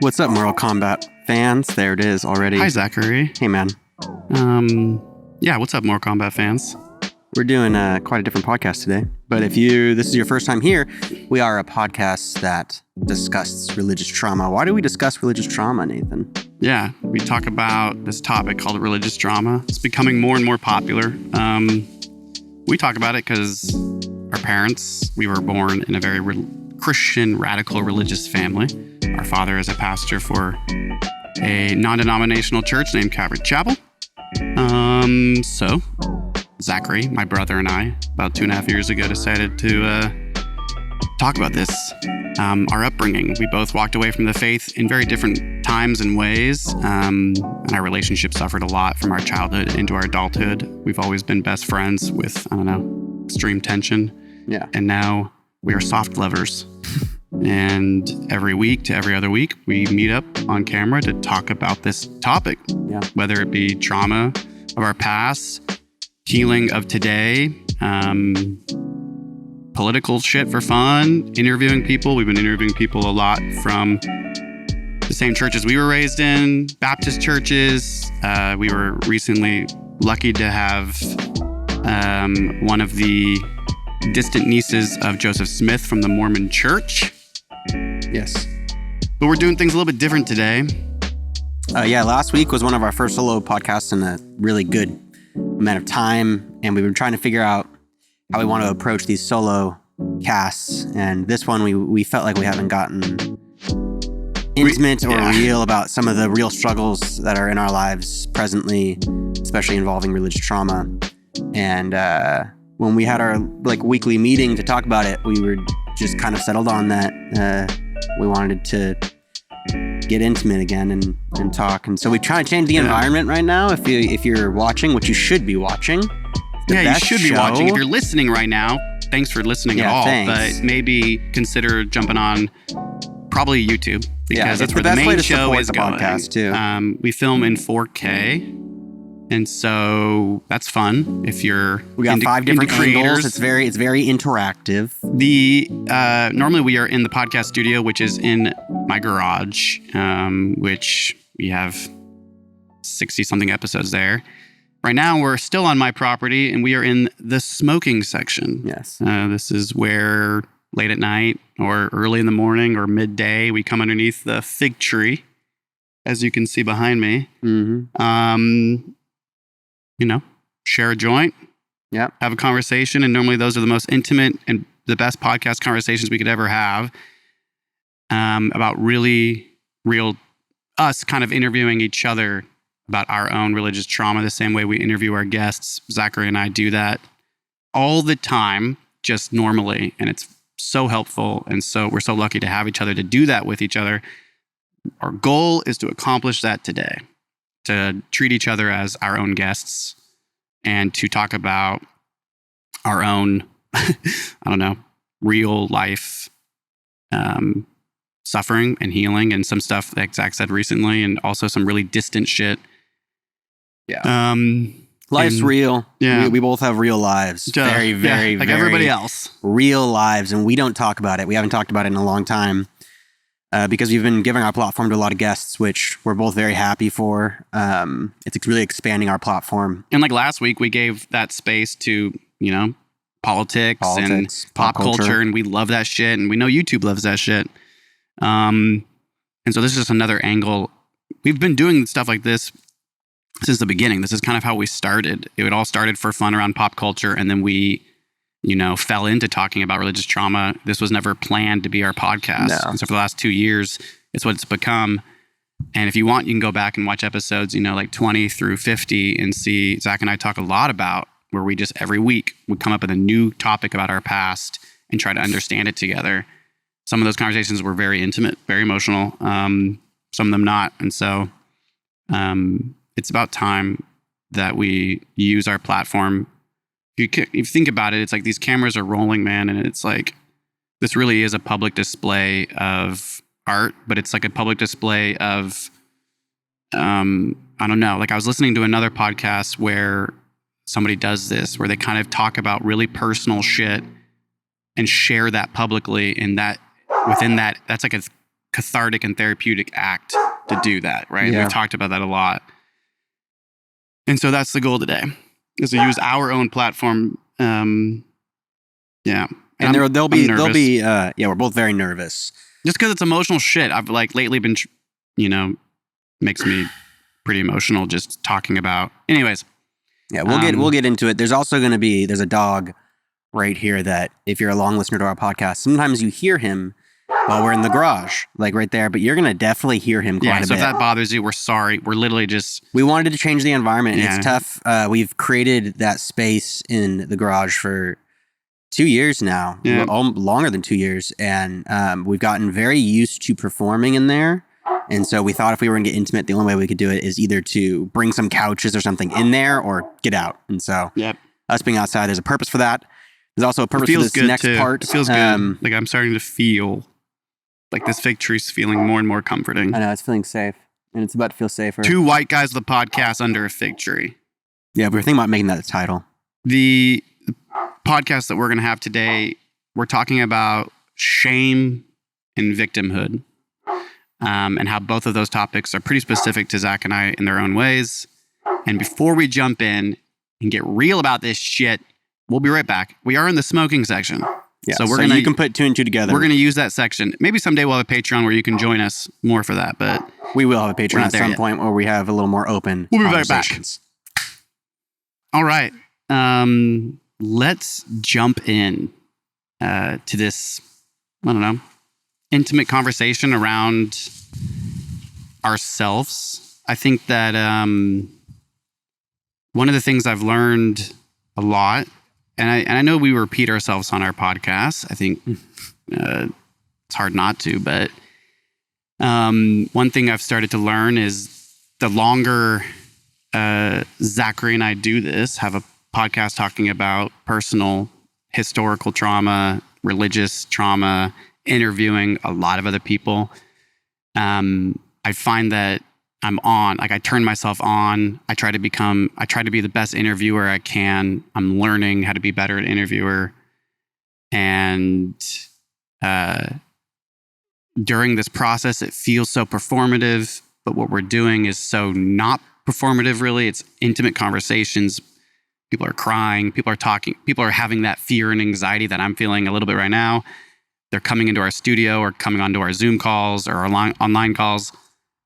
What's up, Mortal Kombat fans? There it is already. Hi, Zachary. Hey, man. Yeah, what's up, Mortal Kombat fans? We're doing quite a different podcast today. But if this is your first time here, we are a podcast that discusses religious trauma. Why do we discuss religious trauma, Nathan? Yeah, we talk about this topic called religious trauma. It's becoming more and more popular. We talk about it because our parents, we were born in a very Christian, radical religious family. Our father is a pastor for a non-denominational church named Calvary Chapel. So Zachary, my brother, and I, about 2.5 years ago, decided to talk about this. Our upbringing. We both walked away from the faith in very different times and ways. And our relationship suffered a lot from our childhood into our adulthood. We've always been best friends with, extreme tension. Yeah. And now we are soft lovers. And every week to every other week, we meet up on camera to talk about this topic. Yeah. Whether it be trauma of our past, healing of today, political shit for fun, interviewing people. We've been interviewing people a lot from the same churches we were raised in, Baptist churches. We were recently lucky to have one of the distant nieces of Joseph Smith from the Mormon Church. Yes. But we're doing things a little bit different today. Last week was one of our first solo podcasts in a really good amount of time, and we've been trying to figure out how we want to approach these solo casts. And this one, we felt like we haven't gotten intimate or real about some of the real struggles that are in our lives presently, especially involving religious trauma. And when we had our weekly meeting to talk about it, we were just kind of settled on that. We wanted to get intimate again and talk. And so we try to change the environment right now. If you're watching, which you should be watching. You should be watching. If you're listening right now, thanks for listening at all. Thanks. But maybe consider jumping on probably YouTube, because that's it's where the best way main to show support is the going. podcast too. We film in 4K. And so that's fun if you're we got 5 different creators. Angles. It's very interactive. Normally we are in the podcast studio, which is in my garage, which we have 60 something episodes there. Right now we're still on my property, and we are in the smoking section. Yes. This is where late at night or early in the morning or midday, we come underneath the fig tree, as you can see behind me. Mm-hmm. Share a joint, have a conversation. And normally those are the most intimate and the best podcast conversations we could ever have, about really real us kind of interviewing each other about our own religious trauma, the same way we interview our guests. Zachary and I do that all the time, just normally. And it's so helpful. And so we're so lucky to have each other to do that with each other. Our goal is to accomplish that today, to treat each other as our own guests and to talk about our own, real life suffering and healing, and some stuff that Zach said recently, and also some really distant shit. Yeah. Life's real. Yeah. We both have real lives. Very, very, like very everybody else. Real lives. And we don't talk about it. We haven't talked about it in a long time. Because we've been giving our platform to a lot of guests, which we're both very happy for. It's really expanding our platform. And like last week, we gave that space to, politics and pop culture. And we love that shit. And we know YouTube loves that shit. And so this is just another angle. We've been doing stuff like this since the beginning. This is kind of how we started. It all started for fun around pop culture. And then we fell into talking about religious trauma. This was never planned to be our podcast. No. And so for the last 2 years, it's what it's become. And if you want, you can go back and watch episodes, 20 through 50 and see Zach and I talk a lot about where we just every week would come up with a new topic about our past and try to understand it together. Some of those conversations were very intimate, very emotional, some of them not. And so it's about time that we use our platform. If you think about it, it's like these cameras are rolling, man. And it's like, this really is a public display of art, but it's like a public display of, like I was listening to another podcast where somebody does this, where they kind of talk about really personal shit and share that publicly. And that within that, that's like a cathartic and therapeutic act to do that, right? Yeah. We've talked about that a lot. And so that's the goal today, is to use our own platform. Yeah. And we're both very nervous. Just because it's emotional shit. I've like lately been, makes me pretty emotional just talking about. Anyways. Yeah, we'll get into it. There's also going to be, there's a dog right here that if you're a long listener to our podcast, sometimes you hear him while we're in the garage, like right there, but you're going to definitely hear him quite a bit. So if that bothers you, we're sorry. We're literally we wanted to change the environment. Yeah. It's tough. We've created that space in the garage for 2 years now, longer than 2 years. And we've gotten very used to performing in there. And so we thought if we were going to get intimate, the only way we could do it is either to bring some couches or something in there or get out. And so us being outside, there's a purpose for that. There's also a purpose for this next part. It feels good. Like I'm starting to feel like this fig tree's feeling more and more comforting. I know, it's feeling safe. And it's about to feel safer. 2 white guys with a podcast under a fig tree. Yeah, we were thinking about making that the title. The podcast that we're going to have today, we're talking about shame and victimhood. And how both of those topics are pretty specific to Zach and I in their own ways. And before we jump in and get real about this shit, we'll be right back. We are in the smoking section. Yeah, so you can put 2 and 2 together. We're going to use that section. Maybe someday we'll have a Patreon where you can join us more for that. But we will have a Patreon at some point where we have a little more open We'll be right back. All right. Let's jump in to this, I don't know, intimate conversation around ourselves. I think that one of the things I've learned a lot, and I know we repeat ourselves on our podcast. I think it's hard not to, but one thing I've started to learn is the longer Zachary and I do this, have a podcast talking about personal, historical trauma, religious trauma, interviewing a lot of other people, I find that I'm on, like I turn myself on. I try to be the best interviewer I can. I'm learning how to be better at interviewer. And during this process, it feels so performative, but what we're doing is so not performative, really. It's intimate conversations. People are crying, people are talking, people are having that fear and anxiety that I'm feeling a little bit right now. They're coming into our studio or coming onto our Zoom calls or our online calls,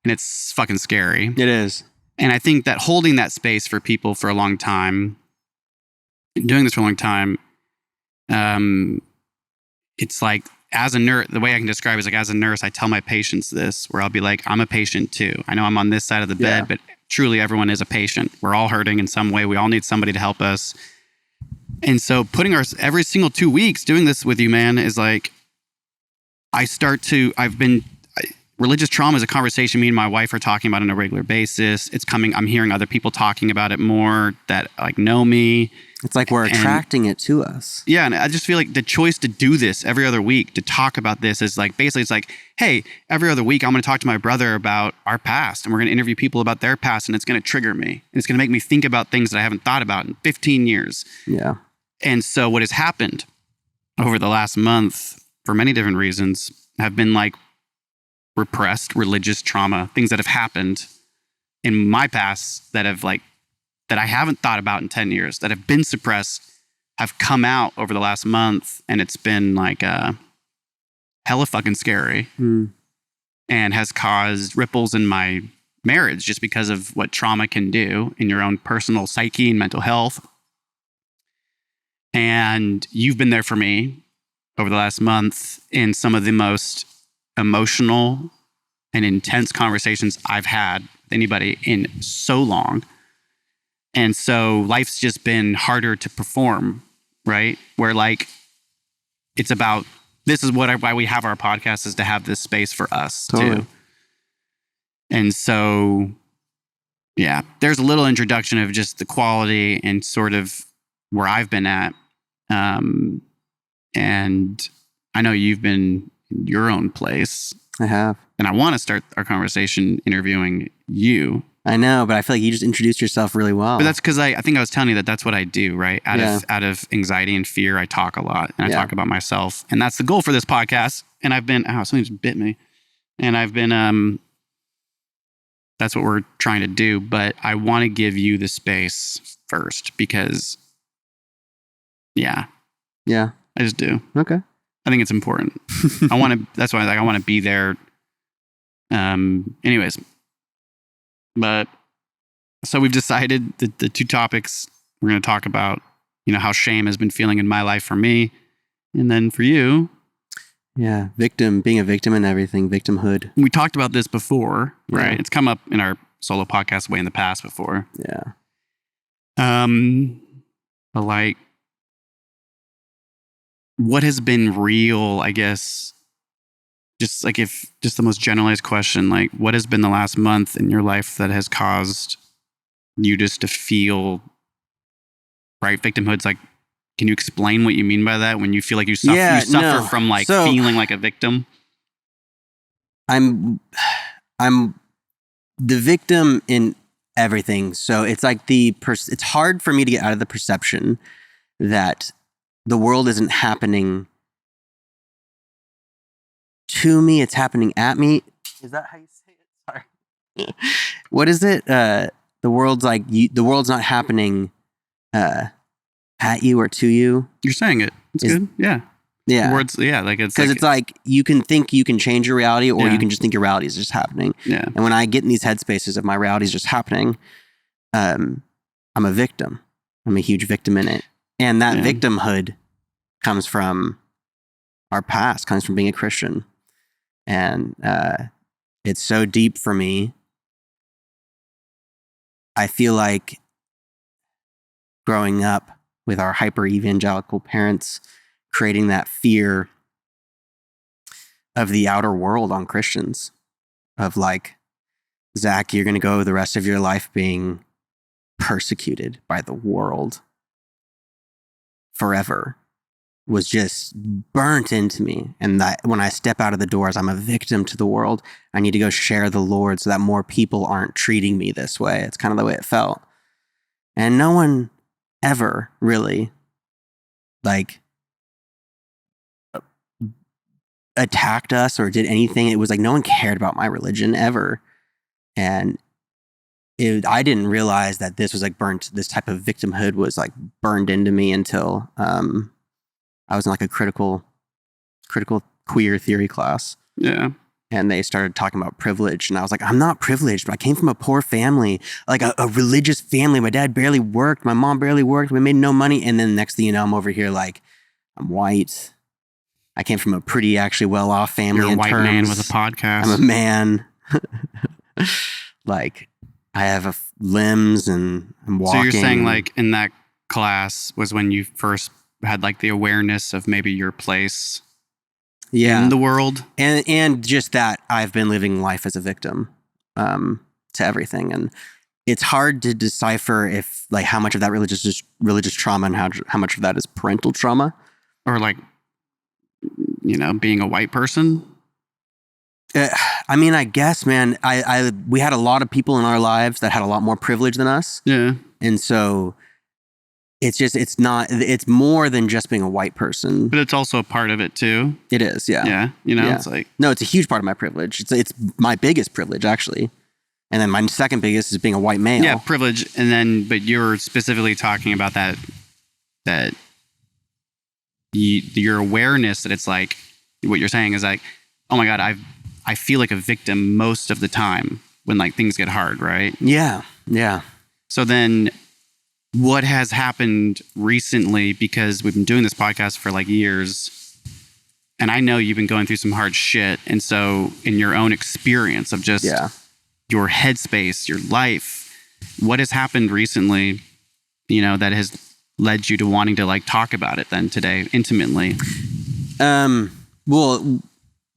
and it's fucking scary. It is. And I think that holding that space for people for a long time, doing this for a long time, it's like, as a nurse, the way I can describe it is like, as a nurse, I tell my patients this, where I'll be like, I'm a patient too. I know I'm on this side of the bed, but truly everyone is a patient. We're all hurting in some way. We all need somebody to help us. And so putting every single 2 weeks doing this with you, man, is like, religious trauma is a conversation me and my wife are talking about on a regular basis. I'm hearing other people talking about it more that like know me. It's like we're attracting it to us. Yeah. And I just feel like the choice to do this every other week, to talk about this is like, basically it's like, hey, every other week I'm going to talk to my brother about our past, and we're going to interview people about their past, and it's going to trigger me. And it's going to make me think about things that I haven't thought about in 15 years. Yeah. And so what has happened over the last month, for many different reasons, have been like repressed religious trauma, things that have happened in my past that I haven't thought about in 10 years, that have been suppressed, have come out over the last month, and it's been like hella fucking scary and has caused ripples in my marriage just because of what trauma can do in your own personal psyche and mental health. And you've been there for me over the last month in some of the most emotional and intense conversations I've had with anybody in so long. And so life's just been harder to perform, right? Where like, it's about, this is why we have our podcast, is to have this space for us too. And so, yeah, there's a little introduction of just the quality and sort of where I've been at. And I know you've been in your own place. I have. And I want to start our conversation interviewing you. I know, but I feel like you just introduced yourself really well. But that's because I think I was telling you that's what I do, right? Out of anxiety and fear, I talk a lot, and I talk about myself. And that's the goal for this podcast. And something just bit me. And I've been, that's what we're trying to do. But I want to give you the space first because, yeah, I just do. Okay. I think it's important. That's why I want to be there. Anyways, but so we've decided that the two topics we're going to talk about, how shame has been feeling in my life for me. And then for you. Yeah. Being a victim and everything, victimhood. We talked about this before, right? It's come up in our solo podcast way in the past before. Yeah. But like, what has been real, I guess, just the most generalized question, like what has been the last month in your life that has caused you just to feel, right? Victimhood's like, can you explain what you mean by that when you feel like you suffer from like feeling like a victim? I'm the victim in everything. So it's like it's hard for me to get out of the perception that the world isn't happening to me, it's happening at me. Is that how you say it? Sorry. What is it? The world's like the world's not happening at you or to you. You're saying it. It's good. Yeah. Yeah. Words. Yeah. Like it's because it's like you can think you can change your reality, or you can just think your reality is just happening. Yeah. And when I get in these headspaces of my reality is just happening, I'm a victim. I'm a huge victim in it, and that victimhood comes from our past, comes from being a Christian. And it's so deep for me. I feel like growing up with our hyper evangelical parents, creating that fear of the outer world on Christians, of like, Zach, you're going to go the rest of your life being persecuted by the world forever, was just burnt into me. And that when I step out of the doors, I'm a victim to the world. I need to go share the Lord so that more people aren't treating me this way. It's kind of the way it felt. And no one ever really like attacked us or did anything. It was like no one cared about my religion ever. And I didn't realize that this was like this type of victimhood was like burned into me until I was in like a critical queer theory class. Yeah. And they started talking about privilege. And I was like, I'm not privileged, but I came from a poor family, like a religious family. My dad barely worked. My mom barely worked. We made no money. And then next thing you know, I'm over here like, I'm white. I came from a pretty actually well-off family. You're a white man with a podcast. I'm a man. Like I have limbs and I'm walking. So you're saying like in that class was when you first had like the awareness of maybe your place in the world, and just that I've been living life as a victim to everything, and it's hard to decipher if like how much of that religious trauma and how much of that is parental trauma, or like being a white person. I mean, I guess, man, we had a lot of people in our lives that had a lot more privilege than us, and so. It's more than just being a white person. But it's also a part of it too. It is, yeah. Yeah, it's like... No, it's a huge part of my privilege. It's my biggest privilege, actually. And then my second biggest is being a white male. Yeah, privilege. And then, but you're specifically talking about that your awareness that it's like, what you're saying is like, oh my God, I feel like a victim most of the time when like things get hard, right? Yeah, yeah. So then... what has happened recently, because we've been doing this podcast for like years, and I know you've been going through some hard shit. And so in your own experience of just your headspace, your life, what has happened recently, that has led you to wanting to like talk about it then today intimately? Well,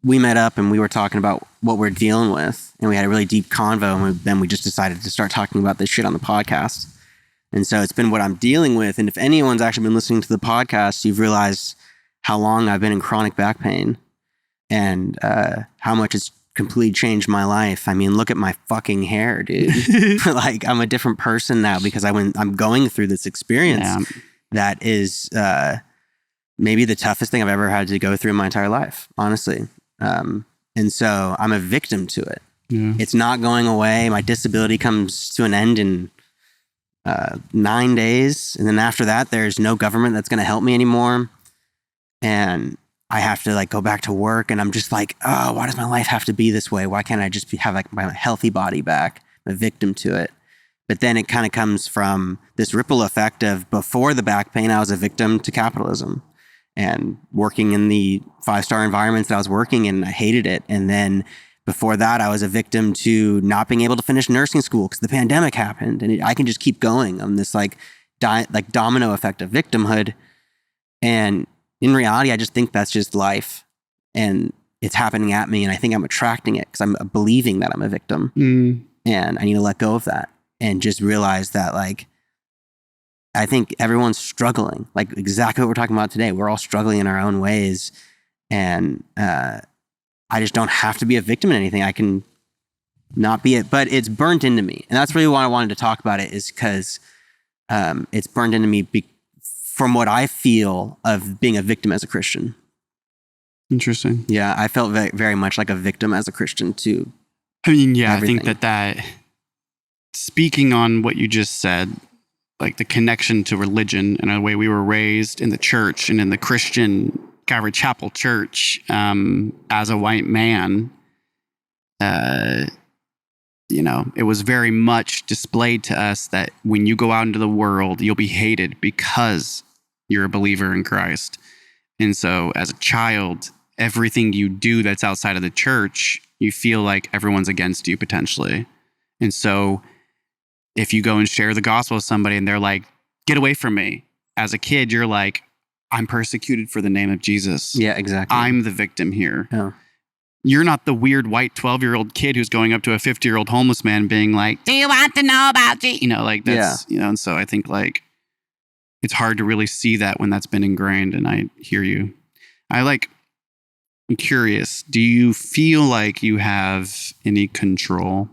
we met up and we were talking about what we're dealing with, and we had a really deep convo, and then we just decided to start talking about this shit on the podcast. And so it's been what I'm dealing with. And if anyone's actually been listening to the podcast, you've realized how long I've been in chronic back pain and how much it's completely changed my life. I mean, look at my fucking hair, dude. Like I'm a different person now because I'm going through this experience that is maybe the toughest thing I've ever had to go through in my entire life, honestly. And so I'm a victim to it. Yeah. It's not going away. My disability comes to an end in 9 days. And then after that, there's no government that's going to help me anymore. And I have to like go back to work. And I'm just like, oh, why does my life have to be this way? Why can't I just have like my healthy body back? I'm a victim to it. But then it kind of comes from this ripple effect of before the back pain, I was a victim to capitalism and working in the 5-star environments that I was working in. I hated it. And then before that, I was a victim to not being able to finish nursing school because the pandemic happened. And I can just keep going on this like domino effect of victimhood. And in reality, I just think that's just life. And it's happening at me. And I think I'm attracting it because I'm believing that I'm a victim. And I need to let go of that and just realize that like, I think everyone's struggling, like exactly what we're talking about today. We're all struggling in our own ways. And I just don't have to be a victim in anything. I can not be it, but it's burnt into me. And that's really why I wanted to talk about it, is because it's burned into me from what I feel of being a victim as a Christian. Interesting. Yeah, I felt very much like a victim as a Christian too. I mean, yeah, everything. I think that speaking on what you just said, like the connection to religion and the way we were raised in the church and in the Christian Calvary Chapel Church, as a white man, it was very much displayed to us that when you go out into the world, you'll be hated because you're a believer in Christ. And so as a child, everything you do that's outside of the church, you feel like everyone's against you potentially. And so if you go and share the gospel with somebody and they're like, get away from me. As a kid, you're like, I'm persecuted for the name of Jesus. Yeah, exactly. I'm the victim here. Yeah. You're not the weird white 12-year-old kid who's going up to a 50-year-old homeless man being like, do you want to know about Jesus? Like that's, and so I think like it's hard to really see that when that's been ingrained. And I hear you. I'm curious, do you feel like you have any control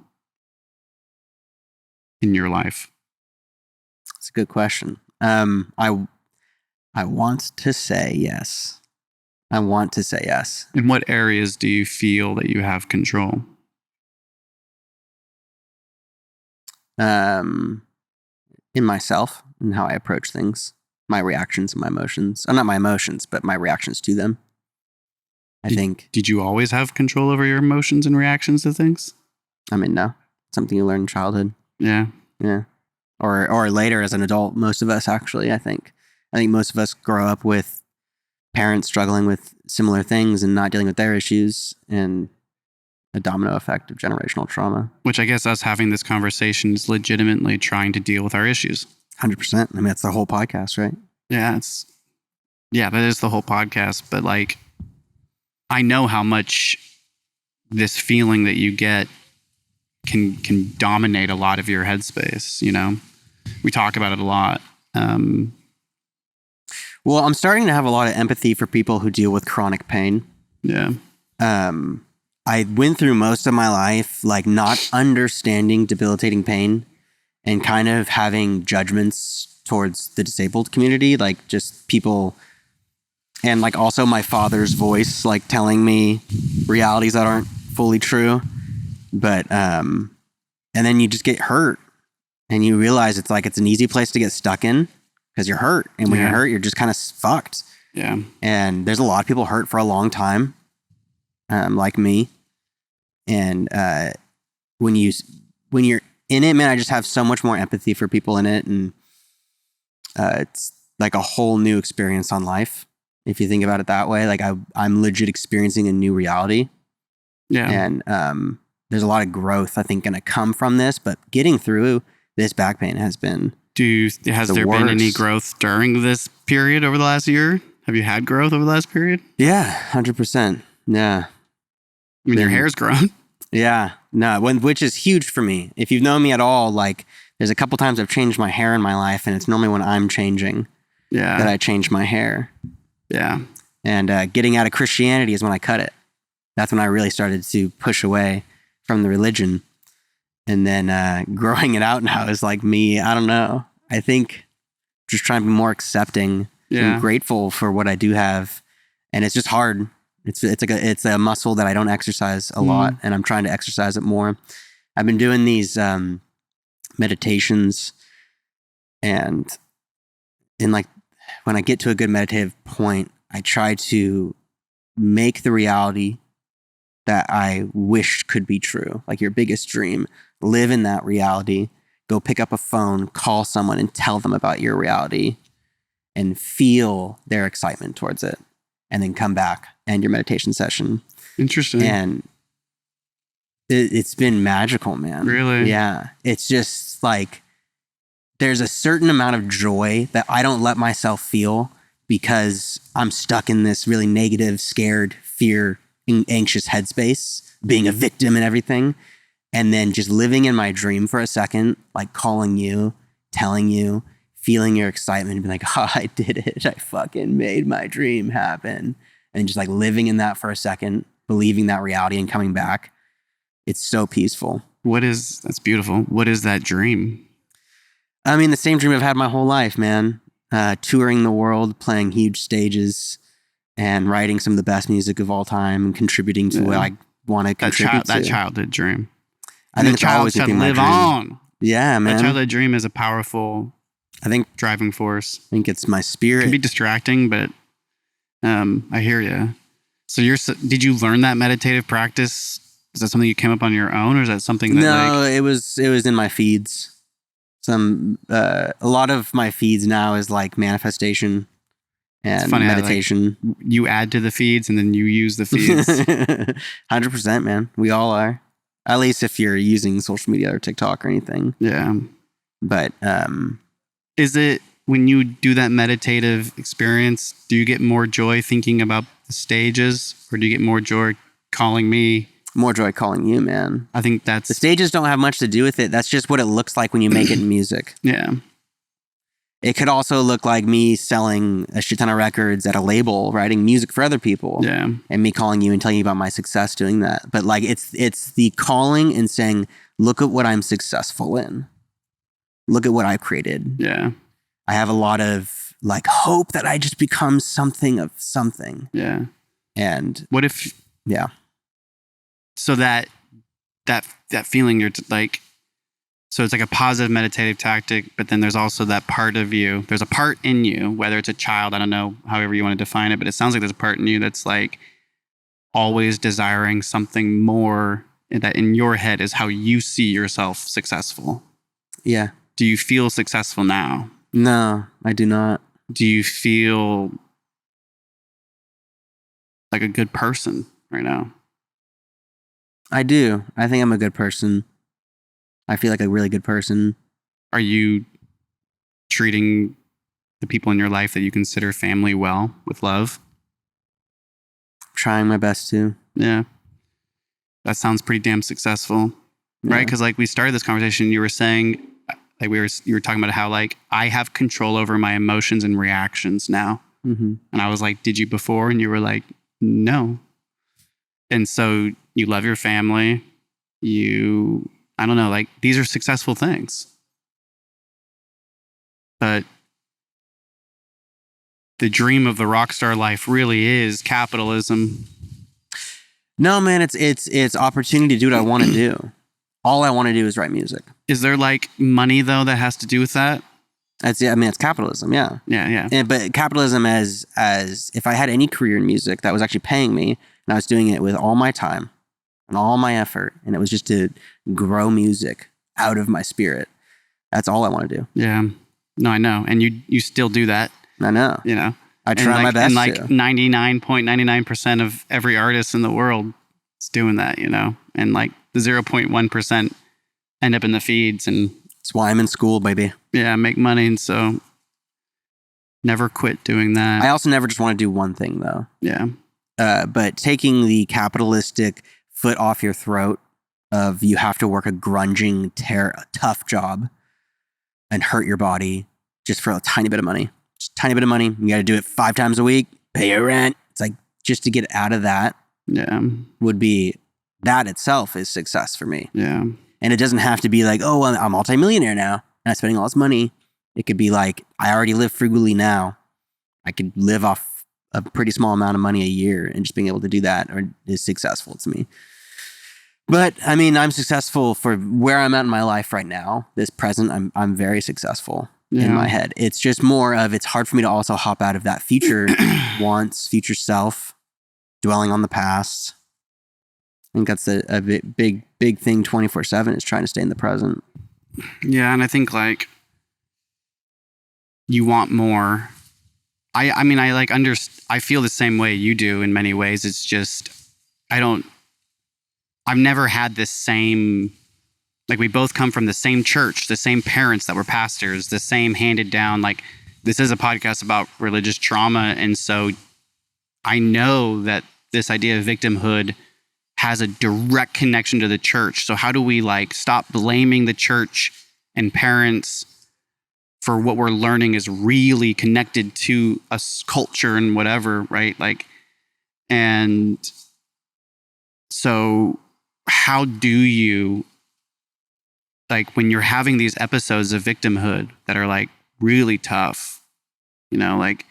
in your life? That's a good question. I want to say yes. In what areas do you feel that you have control? In myself and how I approach things, my reactions and my emotions. Not my emotions, but my reactions to them. Did you always have control over your emotions and reactions to things? I mean, no. Something you learn in childhood. Yeah. Yeah. Or later as an adult, most of us actually, I think most of us grow up with parents struggling with similar things and not dealing with their issues, and a domino effect of generational trauma. Which I guess us having this conversation is legitimately trying to deal with our issues. 100%. I mean, that's the whole podcast, right? Yeah, that is the whole podcast. But like, I know how much this feeling that you get can dominate a lot of your headspace. We talk about it a lot. Well, I'm starting to have a lot of empathy for people who deal with chronic pain. Yeah. I went through most of my life like not understanding debilitating pain and kind of having judgments towards the disabled community, like just people, and like also my father's voice like telling me realities that aren't fully true. But and then you just get hurt and you realize it's an easy place to get stuck in because you're hurt. And when you're hurt, you're just kind of fucked. Yeah. And there's a lot of people hurt for a long time, like me. And when you're in it, man, I just have so much more empathy for people in it. And it's like a whole new experience on life. If you think about it that way, like I'm legit experiencing a new reality. Yeah. And there's a lot of growth, I think, going to come from this, but getting through this back pain has been Has there been any growth during this period over the last year? Have you had growth over the last period? Yeah, 100%. Yeah. I mean, your hair's grown. Yeah. No, which is huge for me. If you've known me at all, like there's a couple times I've changed my hair in my life, and it's normally when I'm changing that I change my hair. Yeah. And getting out of Christianity is when I cut it. That's when I really started to push away from the religion. And then growing it out now is like me, I don't know. I think just trying to be more accepting and grateful for what I do have. And it's just hard. It's a muscle that I don't exercise a lot, and I'm trying to exercise it more. I've been doing these meditations, and like when I get to a good meditative point, I try to make the reality that I wished could be true, like your biggest dream. Live in that reality. Go pick up a phone, call someone, and tell them about your reality, and feel their excitement towards it, and then come back and your meditation session. Interesting. And it's been magical, man. Really? Yeah. It's just like there's a certain amount of joy that I don't let myself feel because I'm stuck in this really negative, scared, fear, anxious headspace, being a victim and everything. And then just living in my dream for a second, like calling you, telling you, feeling your excitement and being like, oh, I did it. I fucking made my dream happen. And just like living in that for a second, believing that reality and coming back. It's so peaceful. That's beautiful. What is that dream? I mean, the same dream I've had my whole life, man. Touring the world, playing huge stages, and writing some of the best music of all time and contributing to what I want to contribute to. That childhood dream. I think it's always going to be my dream. On. Yeah, man. That childhood dream is a powerful, driving force. I think it's my spirit. It can be distracting, but I hear you. So did you learn that meditative practice? Is that something you came up on your own, or is that something that No, it was in my feeds. A lot of my feeds now is like manifestation and meditation. How, you add to the feeds and then you use the feeds. 100%, man. We all are. At least if you're using social media or TikTok or anything. Yeah. But is it when you do that meditative experience, do you get more joy thinking about the stages, or do you get more joy calling me? More joy calling you, man. I think the stages don't have much to do with it. That's just what it looks like when you make it in music. Yeah. It could also look like me selling a shit ton of records at a label, writing music for other people. Yeah. And me calling you and telling you about my success doing that. But like it's the calling and saying, look at what I'm successful in. Look at what I've created. Yeah. I have a lot of like hope that I just become something of something. Yeah. And what if yeah. So that feeling, you're like, so it's like a positive meditative tactic, but then there's also that part of you. There's a part in you, whether it's a child, I don't know, however you want to define it, but it sounds like there's a part in you that's like always desiring something more, that in your head is how you see yourself successful. Yeah. Do you feel successful now? No, I do not. Do you feel like a good person right now? I do. I think I'm a good person. I feel like a really good person. Are you treating the people in your life that you consider family well, with love? Trying my best to. Yeah. That sounds pretty damn successful. Yeah. Right? Because like we started this conversation, you were saying, like you were talking about how like I have control over my emotions and reactions now. Mm-hmm. And I was like, did you before? And you were like, no. And so you love your family. I don't know, like these are successful things. But the dream of the rock star life really is capitalism. No, man, it's opportunity to do what I want to do. All I want to do is write music. Is there like money though that has to do with that? It's capitalism, yeah. Yeah. But capitalism as if I had any career in music that was actually paying me and I was doing it with all my time and all my effort, and it was just to grow music out of my spirit. That's all I want to do. Yeah. No, I know. And you still do that. I know. You know. I try my best and like to. 99.99% of every artist in the world is doing that, you know. And like the 0.1% end up in the feeds, and that's why I'm in school, baby. Yeah, make money. And so never quit doing that. I also never just want to do one thing though. Yeah. But taking the capitalistic foot off your throat of you have to work a grunging, tough job and hurt your body just for a tiny bit of money. Just a tiny bit of money. You got to do it 5 times a week, pay your rent. It's like just to get out of that. Yeah. That itself is success for me. Yeah. And it doesn't have to be like, oh, I'm a multimillionaire now and I'm spending all this money. It could be like, I already live frugally now. I could live off a pretty small amount of money a year, and just being able to do that is successful to me. But I mean, I'm successful for where I'm at in my life right now. This present, I'm very successul in my head. It's just more of, it's hard for me to also hop out of that future wants, future self, dwelling on the past. I think that's a big thing 24/7 is trying to stay in the present. Yeah. And I think like you want more. I mean, I feel the same way you do in many ways. It's just, I've never had this same, like we both come from the same church, the same parents that were pastors, the same handed down, like this is a podcast about religious trauma. And so I know that this idea of victimhood has a direct connection to the church. So how do we like stop blaming the church and parents for what we're learning is really connected to a culture and whatever, right? Like, and so how do you, like when you're having these episodes of victimhood that are like really tough, you know, like,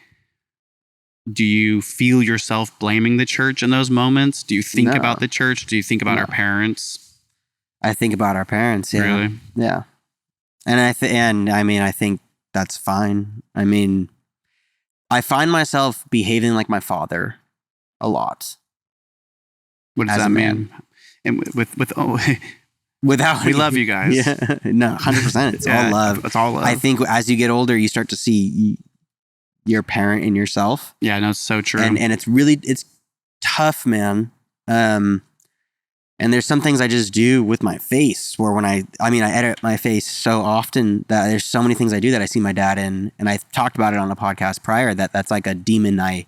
do you feel yourself blaming the church in those moments? Do you think about the church? Do you think about our parents? I think about our parents. Yeah. Really? Yeah. And I think that's fine. I mean, I find myself behaving like my father a lot. What does that mean? And without we love you guys. Yeah. No, 100%. It's all love. It's all love. I think as you get older, you start to see your parent in yourself. Yeah, no, it's so true. And it's tough, man. And there's some things I just do with my face where when I edit my face so often that there's so many things I do that I see my dad in. And I talked about it on a podcast prior that's like a demon I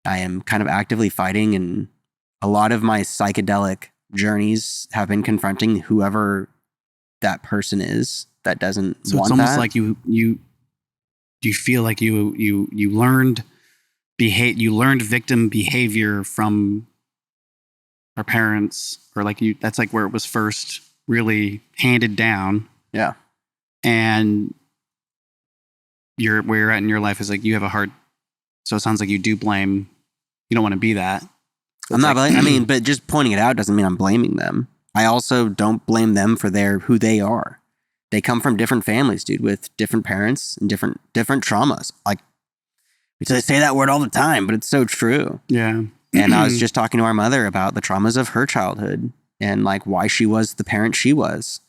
am kind of actively fighting. And a lot of my psychedelic journeys have been confronting whoever that person is that doesn't want that. So it's almost like you feel like you learned victim behavior from our parents, or like that's like where it was first really handed down. Yeah. And where you're at in your life is like you have a heart. So it sounds like you do blame. You don't want to be that. I'm not blaming, but just pointing it out doesn't mean I'm blaming them. I also don't blame them for who they are. They come from different families, dude, with different parents and different traumas. Like, we say that word all the time, but it's so true. Yeah. And I was just talking to our mother about the traumas of her childhood and like why she was the parent she was.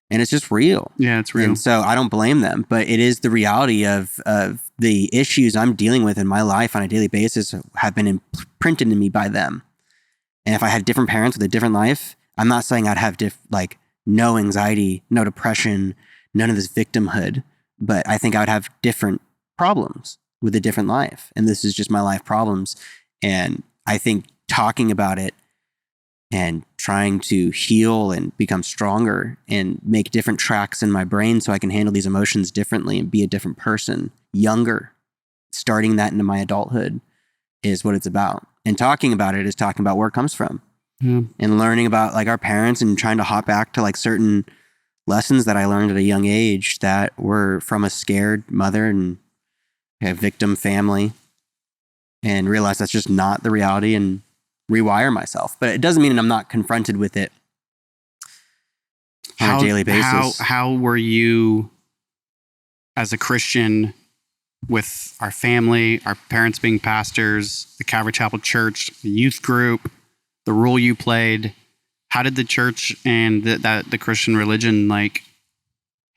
And it's just real. Yeah, it's real. And so I don't blame them, but it is the reality of the issues I'm dealing with in my life on a daily basis have been imprinted in me by them. And if I had different parents with a different life, I'm not saying I'd have no anxiety, no depression, none of this victimhood, but I think I would have different problems with a different life. And this is just my life problems. And I think talking about it and trying to heal and become stronger and make different tracks in my brain so I can handle these emotions differently and be a different person, younger, starting that into my adulthood is what it's about. And talking about it is talking about where it comes from. Yeah. And learning about like our parents and trying to hop back to like certain lessons that I learned at a young age that were from a scared mother and a victim family, and realize that's just not the reality and rewire myself. But it doesn't mean I'm not confronted with it on a daily basis. How were you as a Christian with our family, our parents being pastors, the Calvary Chapel Church, the youth group, the role you played? How did the church and the Christian religion like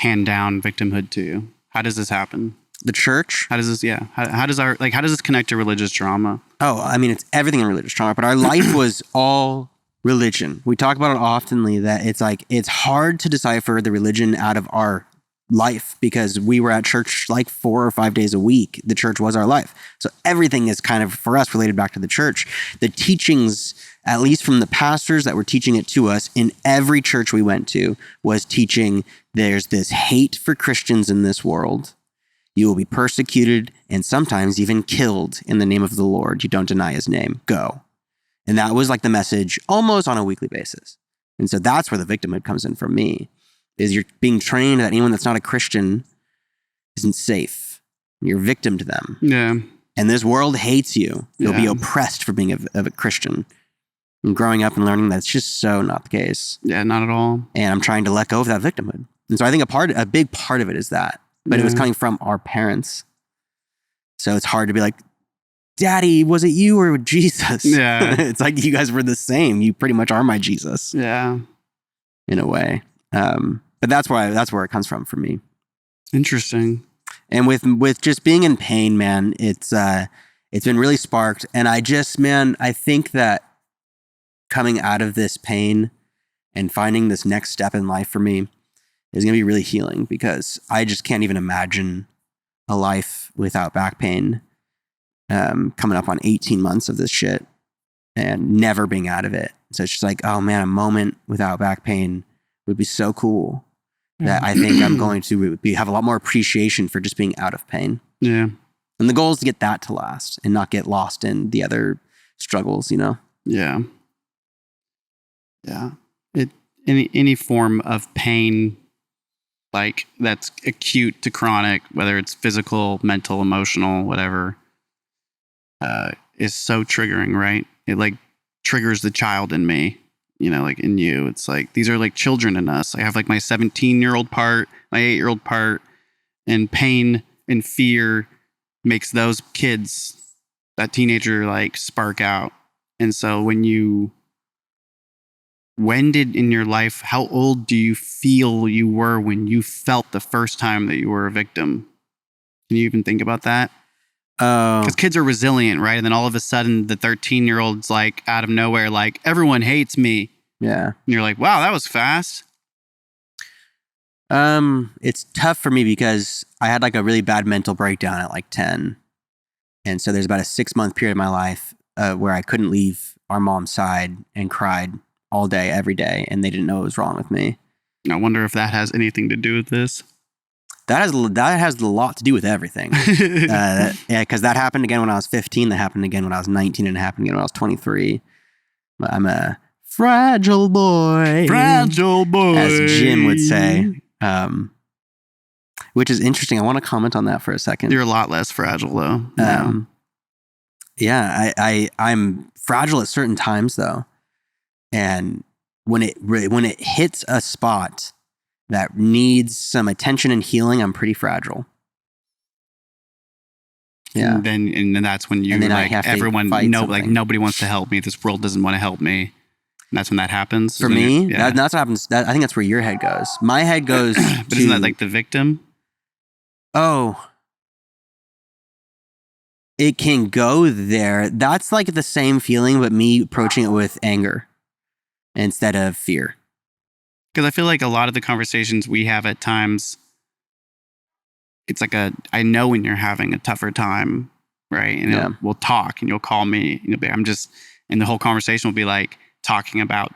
hand down victimhood to you? How does this happen? The church? How does this? Yeah. How does this connect to religious trauma? Oh, I mean, it's everything in religious trauma, but our life was all religion. We talk about it oftenly that it's hard to decipher the religion out of our life because we were at church like 4 or 5 days a week. The church was our life. So everything is kind of, for us, related back to the church. The teachings, at least from the pastors that were teaching it to us in every church we went to, was teaching there's this hate for Christians in this world. You will be persecuted and sometimes even killed in the name of the Lord. You don't deny his name. Go. And that was like the message almost on a weekly basis. And so that's where the victimhood comes in from me, is you're being trained that anyone that's not a Christian isn't safe. You're a victim to them. Yeah. And this world hates you. You'll be oppressed for being a Christian. And growing up and learning that's just so not the case. Yeah, not at all. And I'm trying to let go of that victimhood. And so I think a big part of it is that. But it was coming from our parents. So it's hard to be like, Daddy, was it you or Jesus? Yeah. It's like you guys were the same. You pretty much are my Jesus. Yeah. In a way. But that's where it comes from for me. Interesting. And with just being in pain, man, it's been really sparked. And I think that coming out of this pain and finding this next step in life for me is going to be really healing, because I just can't even imagine a life without back pain, coming up on 18 months of this shit and never being out of it. So it's just like, oh man, a moment without back pain would be so cool that I think I'm going to have a lot more appreciation for just being out of pain. Yeah. And the goal is to get that to last and not get lost in the other struggles, you know? Yeah. Yeah. Any form of pain, like that's acute to chronic, whether it's physical, mental, emotional, whatever, is so triggering, right? It like triggers the child in me, you know, like in you. It's like, these are like children in us. I have like my 17-year-old part, my 8-year-old part, and pain and fear makes those kids, that teenager, like spark out. And so when did in your life, how old do you feel you were when you felt the first time that you were a victim? Can you even think about that? Because kids are resilient, right? And then all of a sudden the 13-year-old's like out of nowhere, like, everyone hates me. Yeah. And you're like, wow, that was fast. It's tough for me because I had like a really bad mental breakdown at like 10. And so there's about a 6-month period of my life where I couldn't leave our mom's side and cried all day, every day, and they didn't know what was wrong with me. I wonder if that has anything to do with this. That has a lot to do with everything. Because that happened again when I was 15. That happened again when I was 19, and it happened again when I was 23. I'm a fragile boy. Fragile boy, as Jim would say. Which is interesting. I want to comment on that for a second. You're a lot less fragile, though. I'm fragile at certain times, though. And when it hits a spot that needs some attention and healing, I'm pretty fragile. Yeah. And then that's when you like, everyone, nobody wants to help me. This world doesn't want to help me. And that's when that happens. For me, that's what happens. I think that's where your head goes. My head goes but isn't that like the victim? Oh. It can go there. That's like the same feeling, but me approaching it with anger instead of fear. Because I feel like a lot of the conversations we have at times, it's like I know when you're having a tougher time, right? And we'll talk and you'll call me and you'll be, and the whole conversation will be like talking about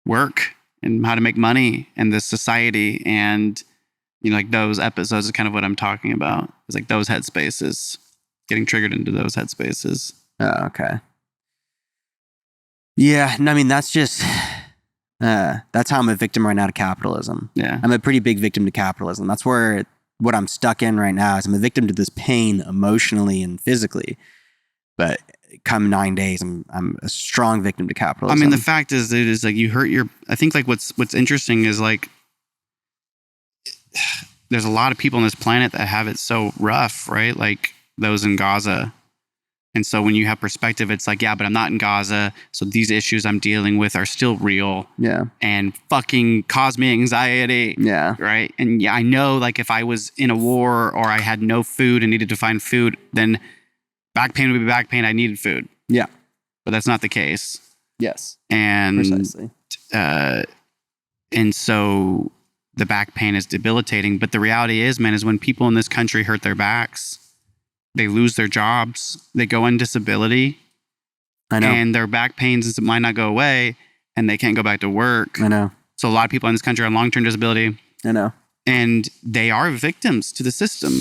work and how to make money and the society. And, you know, like those episodes is kind of what I'm talking about. It's like those headspaces, getting triggered into those headspaces. Oh, okay. Yeah, no, I mean, that's just, that's how I'm a victim right now to capitalism. Yeah. I'm a pretty big victim to capitalism. That's what I'm stuck in right now is I'm a victim to this pain emotionally and physically. But come 9 days, I'm a strong victim to capitalism. I mean, the fact is, dude, is like you hurt I think like what's interesting is like, there's a lot of people on this planet that have it so rough, right? Like those in Gaza. And so when you have perspective, it's like, yeah, but I'm not in Gaza. So these issues I'm dealing with are still real. Yeah. And fucking cause me anxiety. Yeah. Right. And yeah, I know like if I was in a war or I had no food and needed to find food, then back pain would be back pain. I needed food. Yeah. But that's not the case. Yes. And precisely. And so the back pain is debilitating. But the reality is, man, is when people in this country hurt their backs, they lose their jobs, they go on disability. I know. And their back pains might not go away and they can't go back to work. I know. So a lot of people in this country are on long-term disability. I know. And they are victims to the system.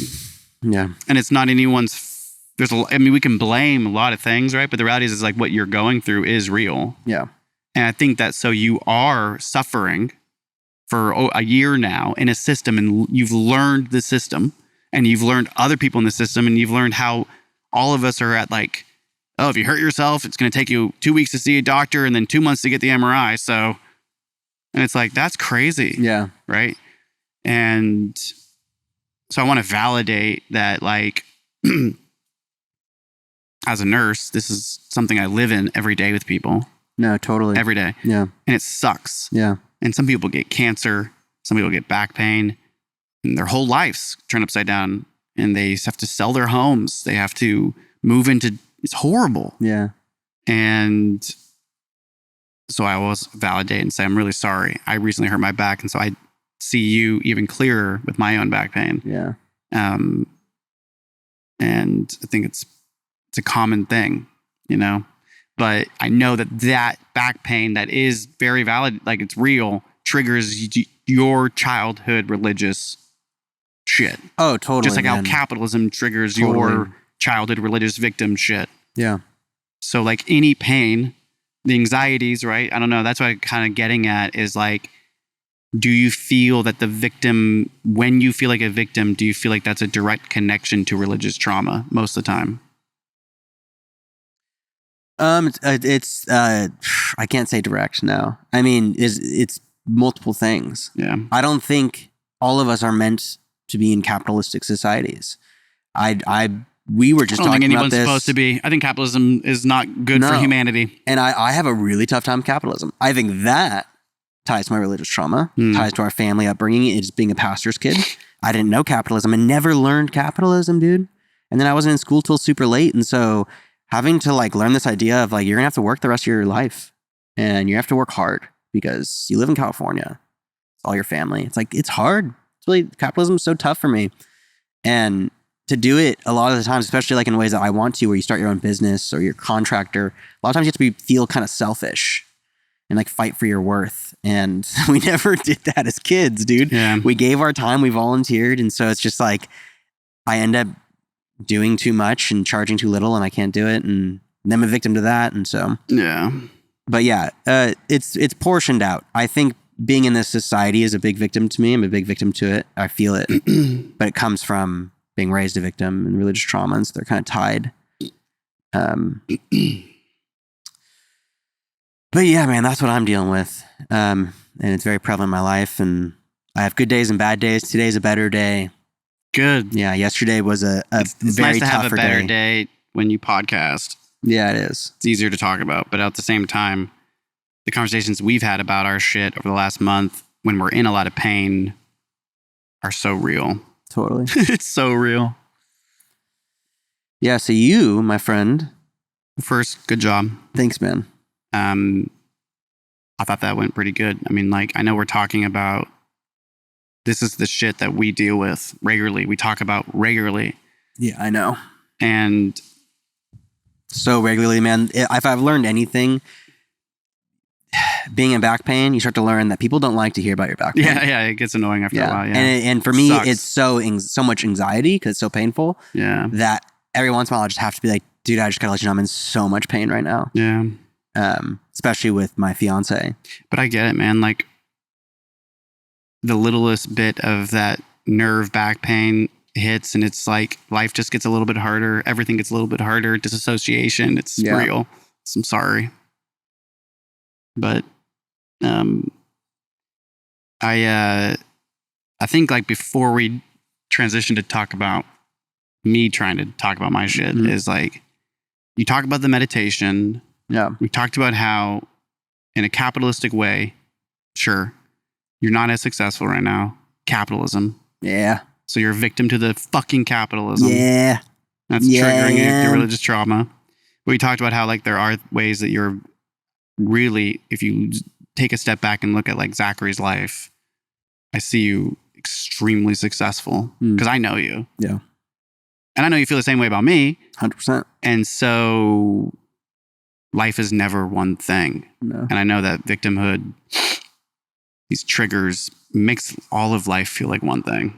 Yeah. And it's not anyone's, we can blame a lot of things, right? But the reality is like what you're going through is real. Yeah. And I think that so you are suffering for a year now in a system and you've learned the system and you've learned other people in the system and you've learned how all of us are at like, oh, if you hurt yourself, it's going to take you 2 weeks to see a doctor and then 2 months to get the MRI. So, and it's like, that's crazy. Yeah. Right. And so I want to validate that, like, as a nurse, this is something I live in every day with people. No, totally. Every day. Yeah. And it sucks. Yeah. And some people get cancer. Some people get back pain. And their whole lives turn upside down. And they have to sell their homes. They have to move into... It's horrible. Yeah. And so I always validate and say, I'm really sorry. I recently hurt my back. And so I see you even clearer with my own back pain. Yeah. And I think it's a common thing, you know, but I know that back pain that is very valid, like it's real, triggers your childhood religious shit. Oh, totally. Just like how capitalism triggers your childhood religious victim shit. Yeah. So like any pain, the anxieties, right? I don't know. That's what I'm kind of getting at is like, do you feel that the victim, when you feel like a victim, do you feel like that's a direct connection to religious trauma most of the time? It's I can't say direct. No, I mean, it's multiple things. Yeah. I don't think all of us are meant to be in capitalistic societies. We were just talking about this. I don't think anyone's supposed to be. I think capitalism is not good for humanity. And I have a really tough time with capitalism. I think that ties to my religious trauma, ties to our family upbringing. It's being a pastor's kid. I didn't know capitalism and never learned capitalism, dude. And then I wasn't in school till super late. And so having to like learn this idea of like, you're gonna have to work the rest of your life and you have to work hard because you live in California. It's all your family. It's like, it's hard. It's really, capitalism is so tough for me. And to do it a lot of the times, especially like in ways that I want to, where you start your own business or you're a contractor, a lot of times you have to feel kind of selfish and like fight for your worth. And we never did that as kids, dude. Yeah. We gave our time, we volunteered. And so it's just like, I end up doing too much and charging too little and I can't do it. And then I'm a victim to that. And so, yeah. But yeah, it's portioned out. I think being in this society is a big victim to me. I'm a big victim to it. I feel it, but it comes from being raised a victim and religious trauma. And so they're kind of tied. But yeah, man, that's what I'm dealing with. And it's very prevalent in my life. And I have good days and bad days. Today's a better day. Good. Yeah, yesterday was it's nice very to have a better day. day when you podcast. Yeah, it is. It's easier to talk about. But at the same time, the conversations we've had about our shit over the last month when we're in a lot of pain are so real. Totally. It's so real. Yeah, so you, my friend. First, good job. Thanks, man. I thought that went pretty good. I mean, like, I know we're talking about, this is the shit that we deal with regularly. We talk about regularly. Yeah, I know. And so regularly, man. If I've learned anything, being in back pain, you start to learn that people don't like to hear about your back pain. Yeah, it gets annoying after a while. Yeah. And for me, it's so much anxiety because it's so painful. Yeah. That every once in a while I just have to be like, dude, I just gotta let you know I'm in so much pain right now. Yeah. Especially with my fiance. But I get it, man. Like, the littlest bit of that nerve back pain hits and it's like life just gets a little bit harder. Everything gets a little bit harder. Disassociation. It's real. So I'm sorry. But I think like before we transition to talk about me trying to talk about my shit is like, you talk about the meditation. Yeah. We talked about how in a capitalistic way, sure, you're not as successful right now. Capitalism. Yeah. So you're a victim to the fucking capitalism. Yeah. That's triggering your religious trauma. We talked about how like there are ways that you're really, if you take a step back and look at like Zachary's life, I see you extremely successful because I know you. Yeah. And I know you feel the same way about me. 100%. And so life is never one thing. No. And I know that victimhood, these triggers makes all of life feel like one thing.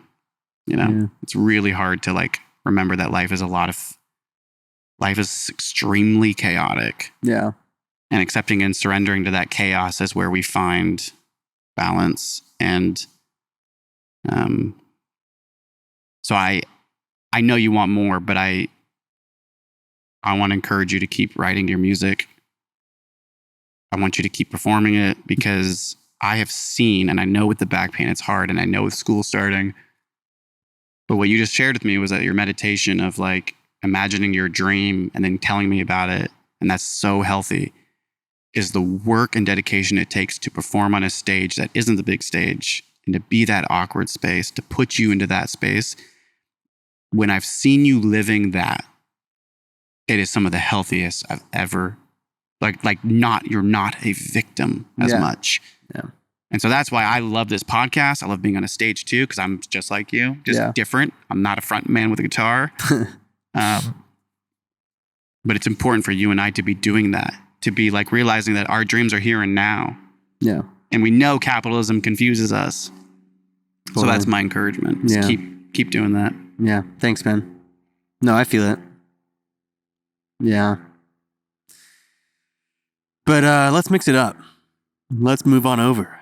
You know, It's really hard to like remember that life is extremely chaotic. Yeah. And accepting and surrendering to that chaos is where we find balance. And so I know you want more, but I I want to encourage you to keep writing your music. I want you to keep performing it, because I have seen, and I know with the back pain it's hard, and I know with school starting, but what you just shared with me was that your meditation of like imagining your dream and then telling me about it, and that's so healthy, is the work and dedication it takes to perform on a stage that isn't the big stage, and to be that awkward space, to put you into that space. When I've seen you living that, it is some of the healthiest I've ever, you're not a victim as much. Yeah. And so that's why I love this podcast. I love being on a stage too, because I'm just like you, just different. I'm not a front man with a guitar. But it's important for you and I to be doing that, to be like realizing that our dreams are here and now. Yeah. And we know capitalism confuses us. So that's my encouragement. Just keep doing that. Yeah. Thanks, man. No, I feel it. Yeah. But let's mix it up. Let's move on over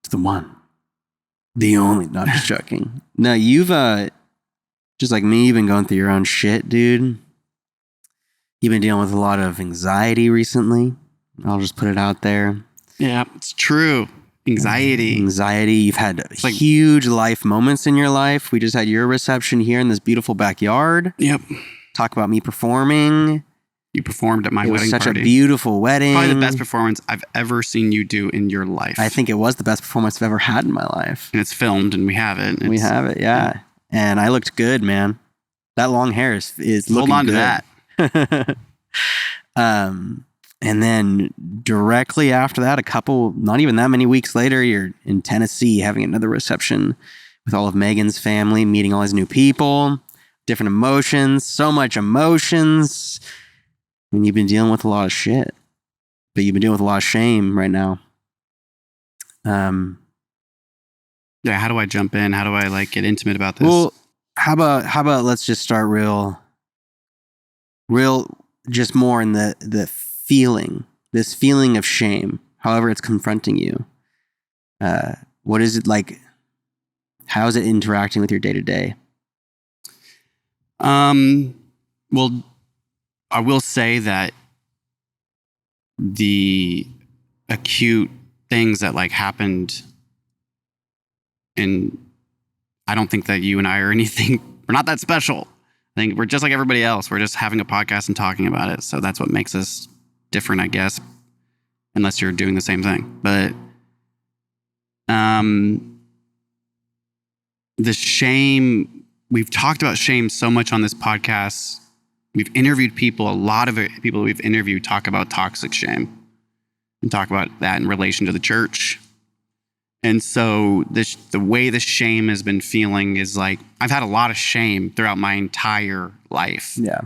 to the one, the only, not just joking. No, you've, just like me, you've been going through your own shit, dude. You've been dealing with a lot of anxiety recently. I'll just put it out there. Yeah, it's true. Anxiety. You've had huge life moments in your life. We just had your reception here in this beautiful backyard. Yep. Talk about me performing. You performed at my wedding party. It was such a beautiful wedding. Probably the best performance I've ever seen you do in your life. I think it was the best performance I've ever had in my life. And it's filmed, and we have it. We have it, yeah. And I looked good, man. That long hair is looking Hold on good. to that. And then directly after that, not even that many weeks later, you're in Tennessee having another reception with all of Megan's family, meeting all these new people, different emotions, so much emotions. And you've been dealing with a lot of shit, but you've been dealing with a lot of shame right now. Yeah. How do I jump in? How do I get intimate about this? Well, how about let's just start real, just more in the feeling, this feeling of shame, however it's confronting you. What is it like? How is it interacting with your day to day? Well, I will say that the acute things that happened, and I don't think that you and I are anything, we're not that special. I think we're just like everybody else. We're just having a podcast and talking about it. So that's what makes us different, I guess, unless you're doing the same thing. But the shame, we've talked about shame so much on this podcast. We've interviewed people, a lot of people we've interviewed talk about toxic shame and talk about that in relation to the church. And so the way the shame has been feeling is I've had a lot of shame throughout my entire life. Yeah.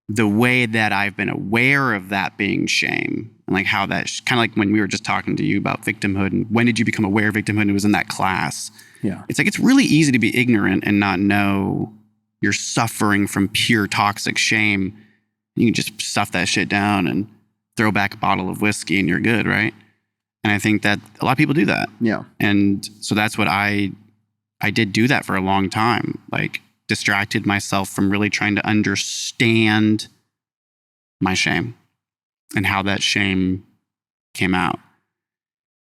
The way that I've been aware of that being shame, and how that kind of when we were just talking to you about victimhood and when did you become aware of victimhood? It was in that class. Yeah. It's it's really easy to be ignorant and not know you're suffering from pure toxic shame. You can just stuff that shit down and throw back a bottle of whiskey and you're good, right? And I think that a lot of people do that. Yeah. And so that's what I did do that for a long time. Distracted myself from really trying to understand my shame and how that shame came out.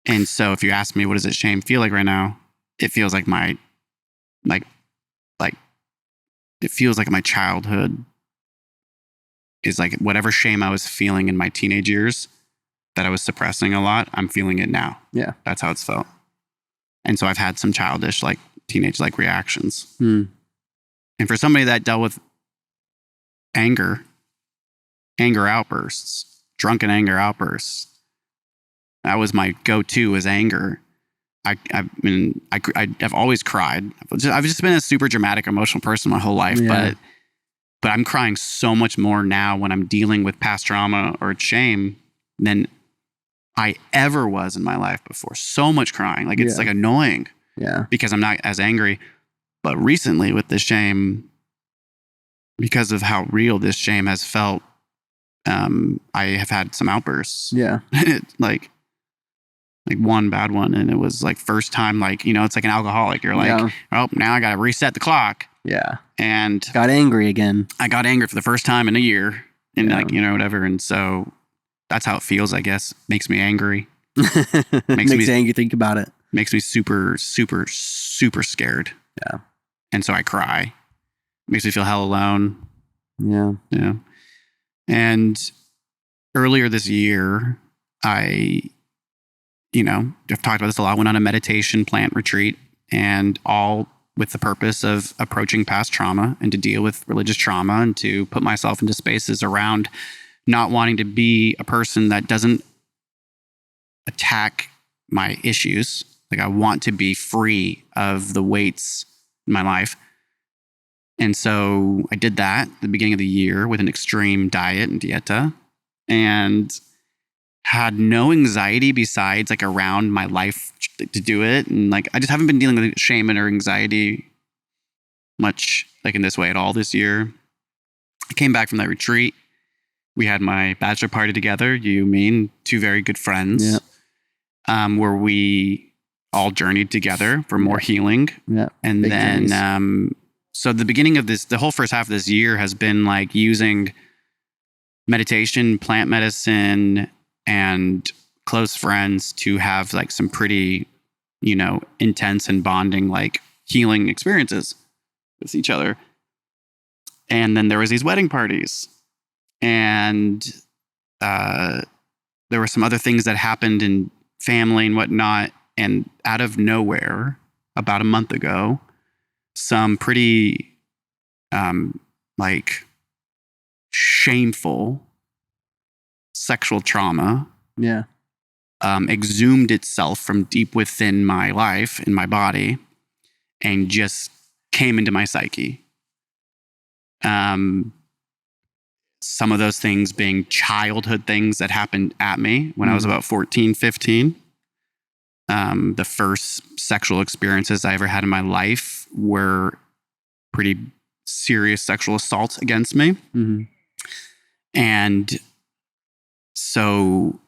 And so if you ask me, what does that shame feel like right now? It feels like it feels like my childhood is whatever shame I was feeling in my teenage years that I was suppressing a lot, I'm feeling it now. Yeah. That's how it's felt. And so I've had some childish, teenage reactions. Mm. And for somebody that dealt with anger outbursts, drunken anger outbursts, that was my go-to, is anger. I've always cried. I've just been a super dramatic, emotional person my whole life, but I'm crying so much more now when I'm dealing with past trauma or shame than I ever was in my life before. So much crying. It's annoying. Yeah. Because I'm not as angry. But recently with the shame, because of how real this shame has felt, I have had some outbursts. Yeah. One bad one. And it was first time, it's like an alcoholic. You're oh, now I got to reset the clock. Yeah. And got angry again. I got angry for the first time in a year. and like, you know, whatever. And so that's how it feels, I guess. Makes me angry. Makes me angry. Think about it. Makes me super, super, super scared. Yeah. And so I cry. Makes me feel hell alone. Yeah. Yeah. And earlier this year, I've talked about this a lot. I went on a meditation plant retreat, and all with the purpose of approaching past trauma and to deal with religious trauma and to put myself into spaces around not wanting to be a person that doesn't attack my issues. Like, I want to be free of the weights in my life. And so I did that at the beginning of the year with an extreme diet and dieta, and had no anxiety besides like around my life to do it. And like, I just haven't been dealing with shame or anxiety much like in this way at all this year. I came back from that retreat. We had my bachelor party together, you, me, and two very good friends, where we all journeyed together for more healing. Yeah. And Big then, journeys. So the beginning of this, the whole first half of this year has been like using meditation, plant medicine, and close friends to have like some pretty, intense and bonding, like healing experiences with each other. And then there was these wedding parties, and there were some other things that happened in family and whatnot. And out of nowhere, about a month ago, some pretty like shameful sexual trauma exhumed itself from deep within my life, in my body, and just came into my psyche. Some of those things being childhood things that happened at me when I was about 14, 15. The first sexual experiences I ever had in my life were pretty serious sexual assaults against me. Mm-hmm. And so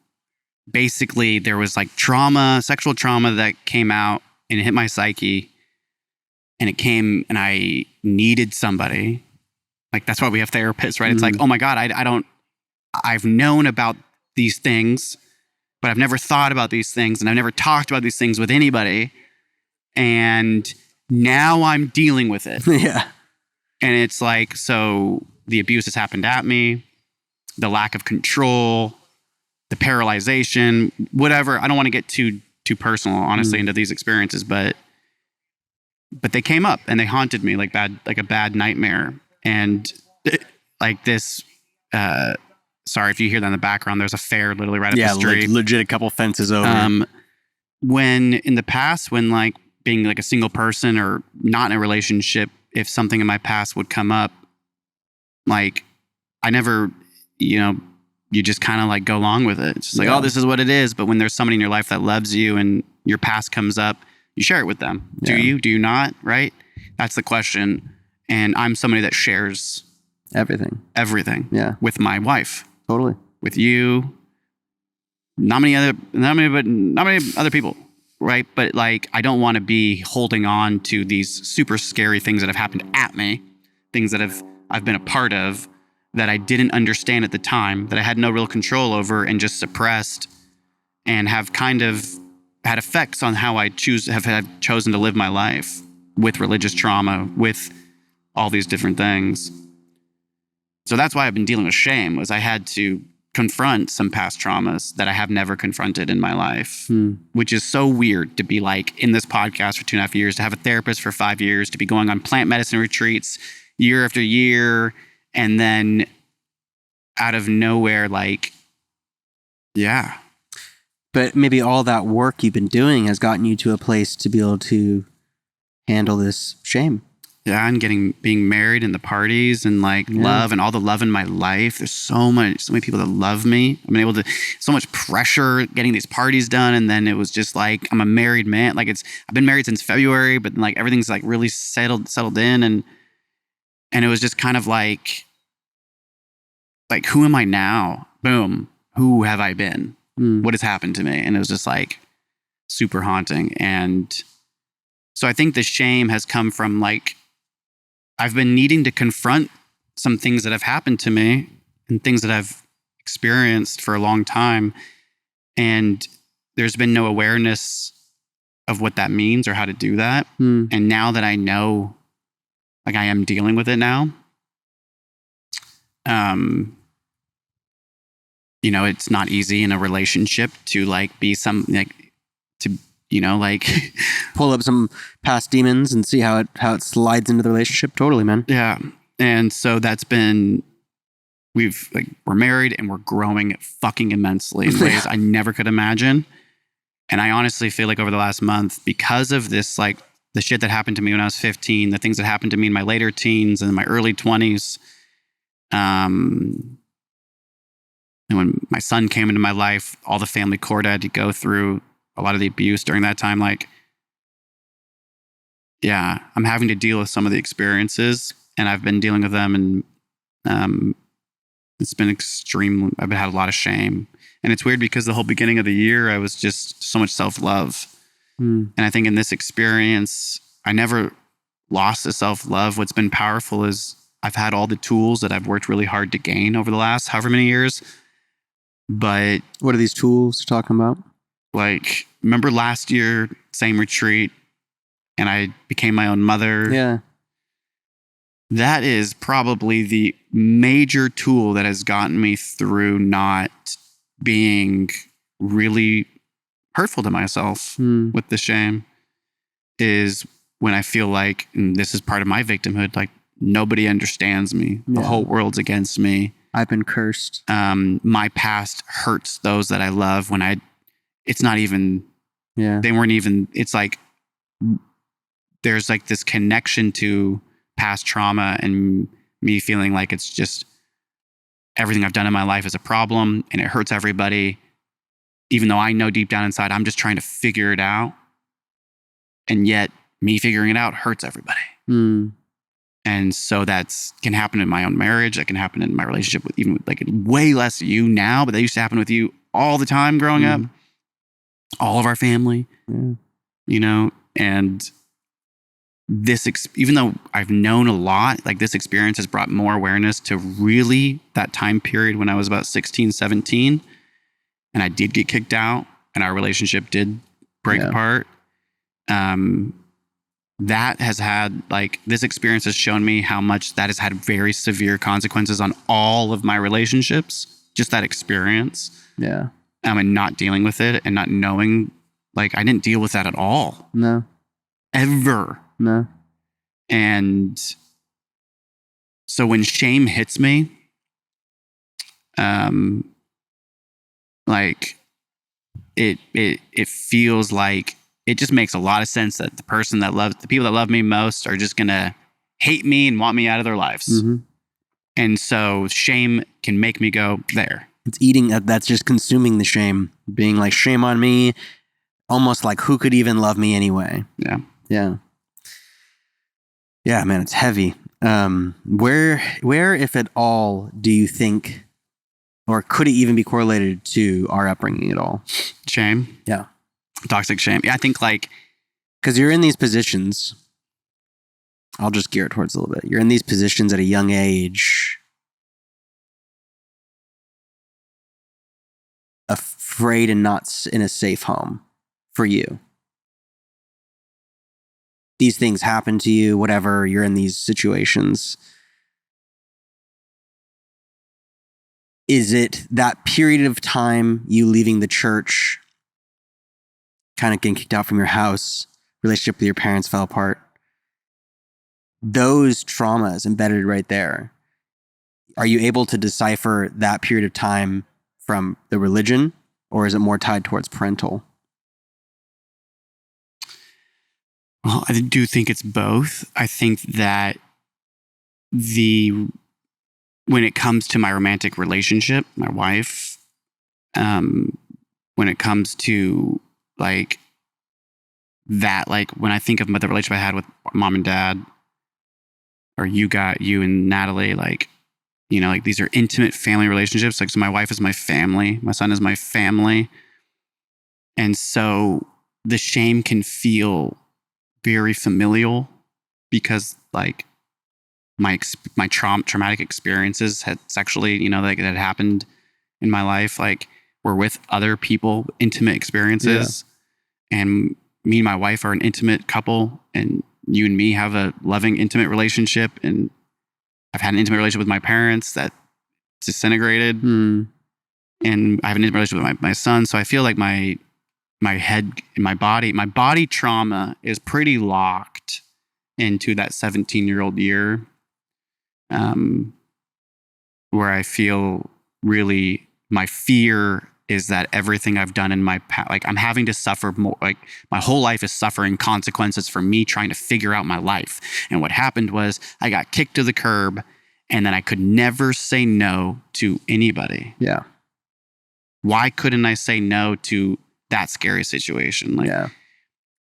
basically there was like sexual trauma that came out and it hit my psyche, and it came, and I needed somebody. Like, that's why we have therapists, right? It's like, oh my God, I've known about these things, but I've never thought about these things, and I've never talked about these things with anybody. And now I'm dealing with it. Yeah. And it's like, so the abuse has happened at me, the lack of control, the paralyzation, whatever. I don't want to get too personal, honestly, into these experiences, but they came up and they haunted me like a bad nightmare. And like this, sorry if you hear that in the background, there's a fair literally right up the street. Yeah, legit a couple fences over. When in the past, when like being like a single person or not in a relationship, if something in my past would come up, like I never, you just kind of like go along with it. It's just like, oh, this is what it is. But when there's somebody in your life that loves you and your past comes up, you share it with them. Do you? Do you not? Right? That's the question. And I'm somebody that shares everything. Yeah. With my wife. Totally. With you. Not many other people. Right? But like, I don't want to be holding on to these super scary things that have happened at me, things that I've been a part of that I didn't understand at the time, that I had no real control over and just suppressed, and have kind of had effects on how I have chosen to live my life with religious trauma, with all these different things. So that's why I've been dealing with shame, was I had to confront some past traumas that I have never confronted in my life, which is so weird to be like in this podcast for 2.5 years, to have a therapist for 5 years, to be going on plant medicine retreats year after year. And then out of nowhere, like, yeah. But maybe all that work you've been doing has gotten you to a place to be able to handle this shame. Yeah, and being married and the parties and like love and all the love in my life. There's so many people that love me. I've been able to, so much pressure getting these parties done. And then it was just like, I'm a married man. Like I've been married since February, but like everything's like really settled in. And it was just kind of like, who am I now? Boom. Who have I been? What has happened to me? And it was just like super haunting. And so I think the shame has come from like, I've been needing to confront some things that have happened to me and things that I've experienced for a long time. And there's been no awareness of what that means or how to do that. And now that I know, like I am dealing with it now, you know, it's not easy in a relationship to like be like pull up some past demons and see how it slides into the relationship. Totally, man. Yeah. And so that's been, we're married and we're growing fucking immensely in ways I never could imagine. And I honestly feel like over the last month, because of this, like the shit that happened to me when I was 15, the things that happened to me in my later teens and my early 20s, and when my son came into my life, all the family court I had to go through, a lot of the abuse during that time, like, yeah, I'm having to deal with some of the experiences, and I've been dealing with them, and it's been extreme. I've had a lot of shame. And it's weird because the whole beginning of the year, I was just so much self-love. And I think in this experience, I never lost the self-love. What's been powerful is I've had all the tools that I've worked really hard to gain over the last however many years. But what are these tools you're talking about? Like, remember last year, same retreat, and I became my own mother? Yeah. That is probably the major tool that has gotten me through not being really hurtful to myself with the shame, is when I feel like, and this is part of my victimhood, like nobody understands me. The whole world's against me. I've been cursed. My past hurts those that I love when it's not even, they weren't even, it's like, there's like this connection to past trauma and me feeling like it's just everything I've done in my life is a problem and it hurts everybody, even though I know deep down inside I'm just trying to figure it out, and yet me figuring it out hurts everybody. And so that's can happen in my own marriage. That can happen in my relationship with even like way less you now, but that used to happen with you all the time growing up. All of our family, you know, and this, even though I've known a lot, like this experience has brought more awareness to really that time period when I was about 16, 17, and I did get kicked out and our relationship did break apart. That has had, like, this experience has shown me how much that has had very severe consequences on all of my relationships. Just that experience. Yeah. And not dealing with it and not knowing, like, I didn't deal with that at all. No. Ever. No. And so when shame hits me, like it feels like it just makes a lot of sense that the people that love me most are just gonna hate me and want me out of their lives. And so shame can make me go there. It's eating, that's just consuming the shame, being like, shame on me, almost like who could even love me anyway. Yeah, man, it's heavy. Where, if at all, do you think, or could it even be correlated to our upbringing at all? Shame? Yeah. Toxic shame. Yeah, I think like, because you're in these positions, I'll just gear it towards a little bit. You're in these positions at a young age, afraid and not in a safe home for you. These things happen to you, whatever, you're in these situations. Is it that period of time, you leaving the church, kind of getting kicked out from your house, relationship with your parents fell apart? Those traumas embedded right there. Are you able to decipher that period of time from the religion, or is it more tied towards parental? Well, I do think it's both. I think that when it comes to my romantic relationship, my wife, when it comes to like that, like when I think of the relationship I had with mom and dad, or you and Natalie, like, you know, like these are intimate family relationships. Like, so my wife is my family. My son is my family. And so the shame can feel very familial because, like, my traumatic experiences had sexually, that had happened in my life, like were with other people, intimate experiences. And me and my wife are an intimate couple, and you and me have a loving, intimate relationship. And I've had an intimate relationship with my parents that disintegrated. And I have an intimate relationship with my son. So I feel like my head and my body trauma is pretty locked into that 17-year-old year, where I feel really my fear is that everything I've done in my past, like I'm having to suffer more, like my whole life is suffering consequences for me trying to figure out my life. And what happened was I got kicked to the curb, and then I could never say no to anybody. Yeah. Why couldn't I say no to that scary situation? Like,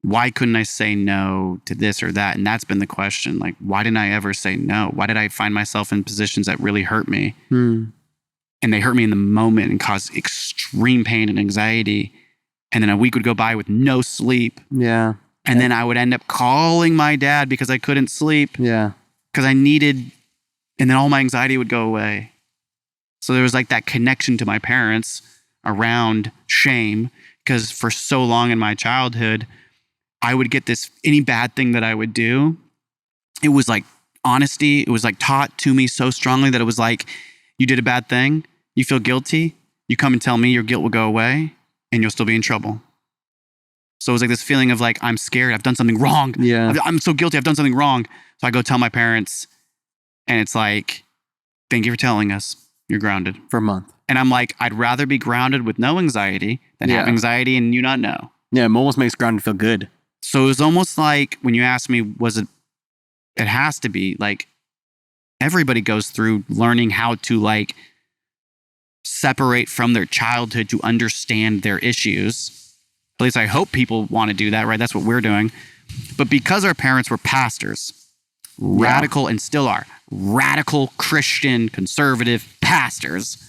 why couldn't I say no to this or that? And that's been the question. Like, why didn't I ever say no? Why did I find myself in positions that really hurt me? And they hurt me in the moment and caused extreme pain and anxiety. And then a week would go by with no sleep. Yeah. And then I would end up calling my dad because I couldn't sleep. Yeah. Because I needed, and then all my anxiety would go away. So there was like that connection to my parents around shame. Because for so long in my childhood, I would get this, any bad thing that I would do, it was like honesty. It was like taught to me so strongly that it was like, you did a bad thing, you feel guilty, you come and tell me, your guilt will go away and you'll still be in trouble. So it was like this feeling of like, I'm scared, I've done something wrong. Yeah. I'm so guilty, I've done something wrong. So I go tell my parents, and it's like, thank you for telling us, you're grounded. For a month. And I'm like, I'd rather be grounded with no anxiety than have anxiety and you not know. Yeah, it almost makes grounded feel good. So it was almost like when you asked me, it has to be like everybody goes through learning how to like separate from their childhood to understand their issues. At least I hope people want to do that, right? That's what we're doing. But because our parents were pastors, radical and still are, radical Christian conservative pastors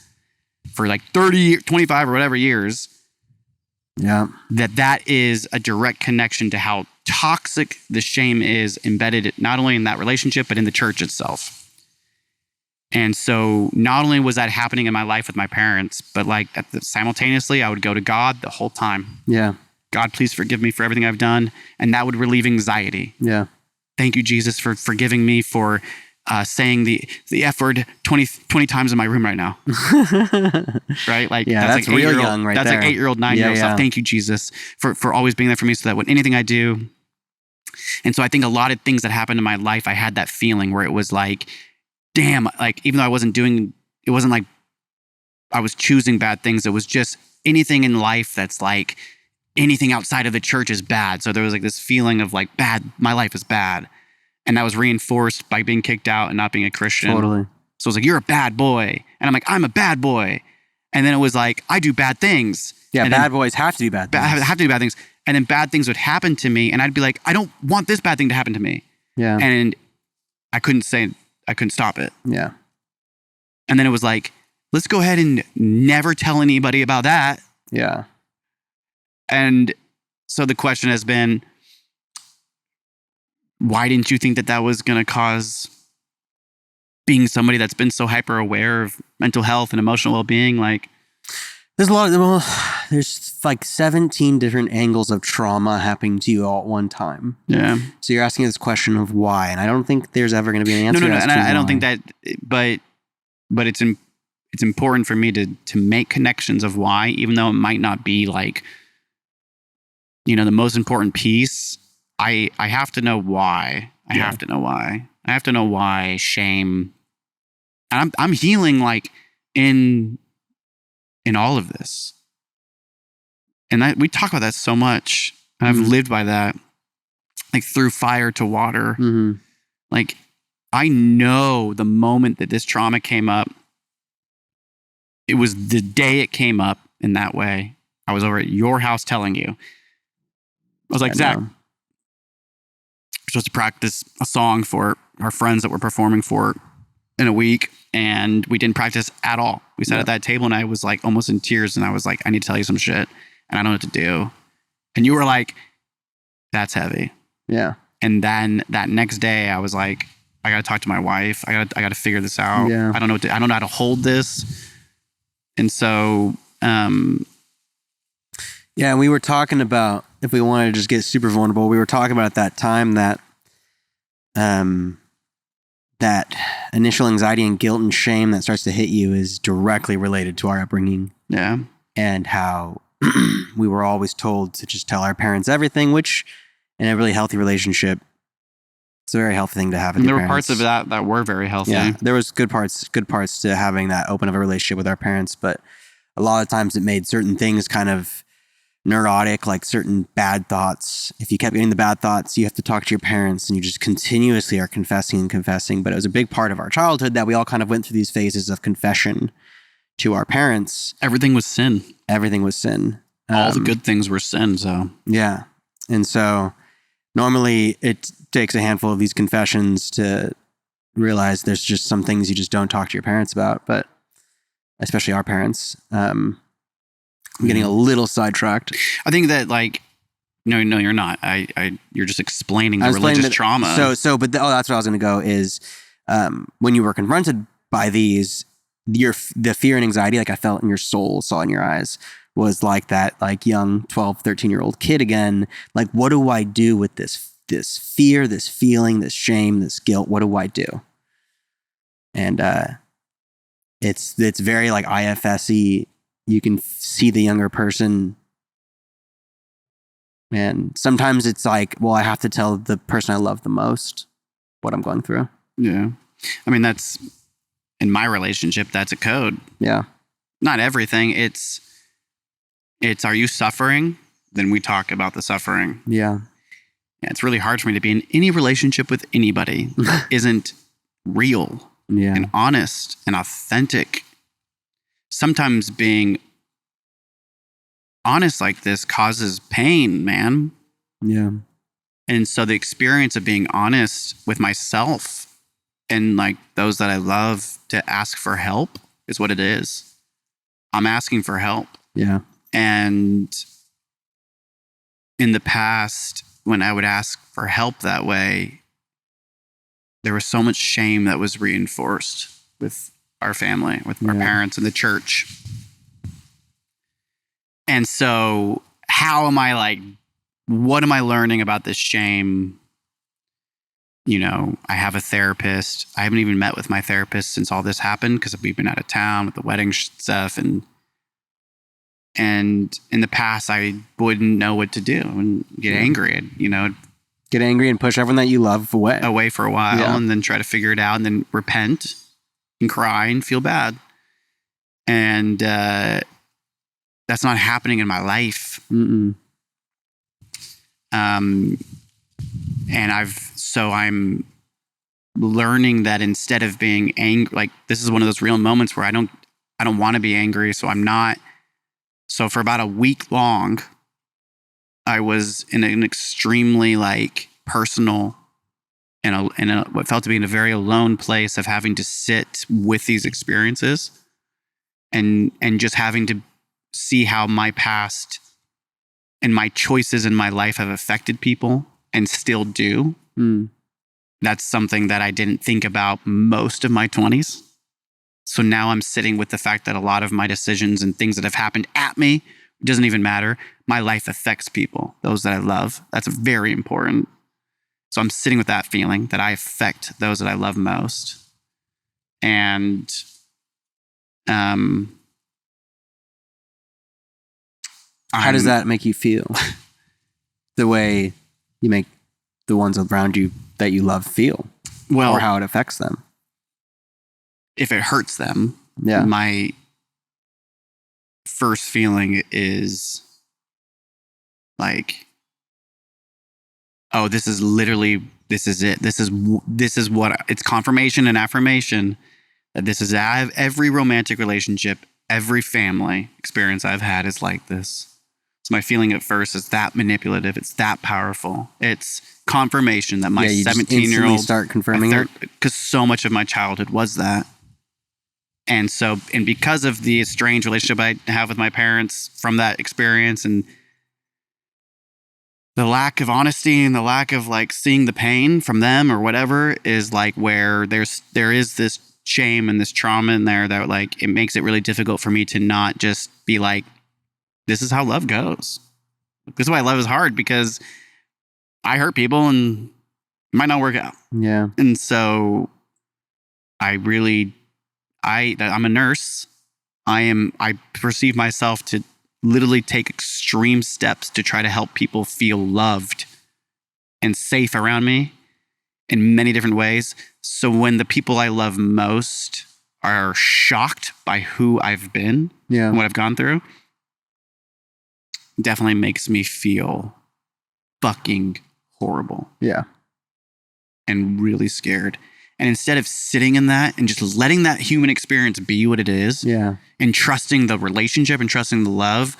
for like 30, 25 or whatever years, that is a direct connection to how toxic the shame is embedded not only in that relationship, but in the church itself. And so not only was that happening in my life with my parents, but like simultaneously, I would go to God the whole time. Yeah. God, please forgive me for everything I've done. And that would relieve anxiety. Yeah. Thank you, Jesus, for forgiving me for saying the F word 20 times in my room right now. Right? Like, that's like real young right there. That's like 8-year-old, 9-year-old stuff. Thank you, Jesus, for always being there for me so that when anything I do. And so I think a lot of things that happened in my life, I had that feeling where it was like, damn, like even though I wasn't doing, it wasn't like I was choosing bad things. It was just anything in life that's like anything outside of the church is bad. So there was like this feeling of like bad, my life is bad. And that was reinforced by being kicked out and not being a Christian. Totally. So it was like, you're a bad boy. And I'm like, I'm a bad boy. And then it was like, I do bad things. Yeah, and bad boys have to do bad things. Have to do bad things. And then bad things would happen to me. And I'd be like, I don't want this bad thing to happen to me. Yeah. And I couldn't stop it. Yeah. And then it was like, let's go ahead and never tell anybody about that. Yeah. And so the question has been, why didn't you think that was going to cause, being somebody that's been so hyper aware of mental health and emotional well-being? Like, there's there's like 17 different angles of trauma happening to you all at one time. Yeah. So you're asking this question of why, and I don't think there's ever going to be an answer. No. And I don't think that, but it's important for me to make connections of why, even though it might not be like, the most important piece. I have to know why. I have to know why. I have to know why shame. And I'm healing like in all of this. And we talk about that so much. And I've lived by that, like through fire to water. Mm-hmm. Like, I know the moment that this trauma came up, it was the day it came up in that way. I was over at your house telling you. I was like, Zach, we're supposed to practice a song for our friends that we're performing for in a week. And we didn't practice at all. We sat at that table and I was like almost in tears. And I was like, I need to tell you some shit and I don't know what to do. And you were like, that's heavy. Yeah. And then that next day I was like, I got to talk to my wife. I got to figure this out. Yeah. I don't know how to hold this. And so, yeah, we were talking about, if we wanted to just get super vulnerable, we were talking about at that time that, that initial anxiety and guilt and shame that starts to hit you is directly related to our upbringing. Yeah. And how we were always told to just tell our parents everything, which in a really healthy relationship, it's a very healthy thing to have with And your there were parents. parts of that were very healthy. Yeah, there was good parts to having that open of a relationship with our parents, but a lot of times it made certain things kind of neurotic, like certain bad thoughts. If you kept getting the bad thoughts, you have to talk to your parents and you just continuously are confessing. But it was a big part of our childhood that we all kind of went through these phases of confession to our parents. Everything was sin. Everything was sin. All the good things were sin. So yeah. And so normally it takes a handful of these confessions to realize there's just some things you just don't talk to your parents about, but especially our parents. I'm getting a little sidetracked. I think that no, you're not. You're just explaining the religious trauma. But that's what I was going to go is, when you were confronted by these, the fear and anxiety, like I felt in your soul, saw in your eyes, was like that, like young 12, 13-year-old kid again. Like, what do I do with this fear, this feeling, this shame, this guilt? What do I do? And, it's very like IFS-y. You can see the younger person. And sometimes it's like, well, I have to tell the person I love the most what I'm going through. Yeah. I mean, that's in my relationship, that's a code. Yeah. Not everything. It's are you suffering? Then we talk about the suffering. Yeah. It's really hard for me to be in any relationship with anybody that isn't real and honest and authentic. Sometimes being honest like this causes pain, man. Yeah. And so the experience of being honest with myself and like those that I love to ask for help is what it is. I'm asking for help. Yeah. And in the past, when I would ask for help that way, there was so much shame that was reinforced with our family, with our parents and the church. And so what am I learning about this shame? You know, I have a therapist. I haven't even met with my therapist since all this happened because we've been out of town with the wedding stuff. And in the past, I wouldn't know what to do and get angry, get angry and push everyone that you love away for a while and then try to figure it out and then repent and cry and feel bad. And that's not happening in my life. Mm-mm. And I'm learning that instead of being angry, like this is one of those real moments where I don't want to be angry. So I'm not. So for about a week long, I was in an extremely personal and what felt to be in a very alone place of having to sit with these experiences and just having to see how my past and my choices in my life have affected people and still do. That's something that I didn't think about most of my 20s. So now I'm sitting with the fact that a lot of my decisions and things that have happened at me, it doesn't even matter. My life affects people, those that I love. That's very important. So I'm sitting with that feeling that I affect those that I love most. And how does that make you feel? The way you make the ones around you that you love feel, or how it affects them. If it hurts them, my first feeling is like, oh, this is it. This is what it's confirmation and affirmation that this is every romantic relationship, every family experience I've had is like this. So my feeling at first is that manipulative. It's that powerful. It's confirmation that my 17-year-old start confirming it because so much of my childhood was that. And because of the estranged relationship I have with my parents from that experience, and the lack of honesty and the lack of like seeing the pain from them or whatever is like where there is this shame and this trauma in there that like it makes it really difficult for me to not just be like, this is how love goes. This is why love is hard, because I hurt people and it might not work out. Yeah. And so I'm a nurse. I perceive myself to literally take extreme steps to try to help people feel loved and safe around me in many different ways. So when the people I love most are shocked by who I've been and what I've gone through, definitely makes me feel fucking horrible. Yeah. And really scared. And instead of sitting in that and just letting that human experience be what it is, and trusting the relationship and trusting the love,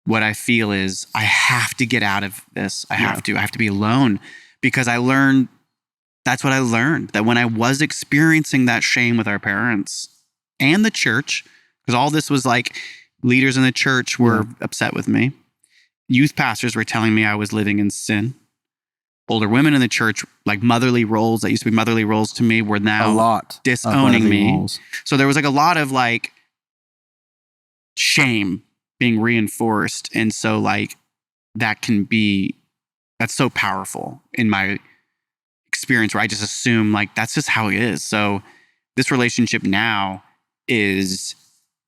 what I feel is I have to get out of this. I have to be alone, because that's what I learned, that when I was experiencing that shame with our parents and the church, because all this was like leaders in the church were upset with me. Youth pastors were telling me I was living in sin. Older women in the church, like motherly roles that used to be motherly roles to me, were now disowning me. Roles. So there was like a lot of like shame being reinforced. And so like that's so powerful in my experience, where I just assume like that's just how it is. So this relationship now is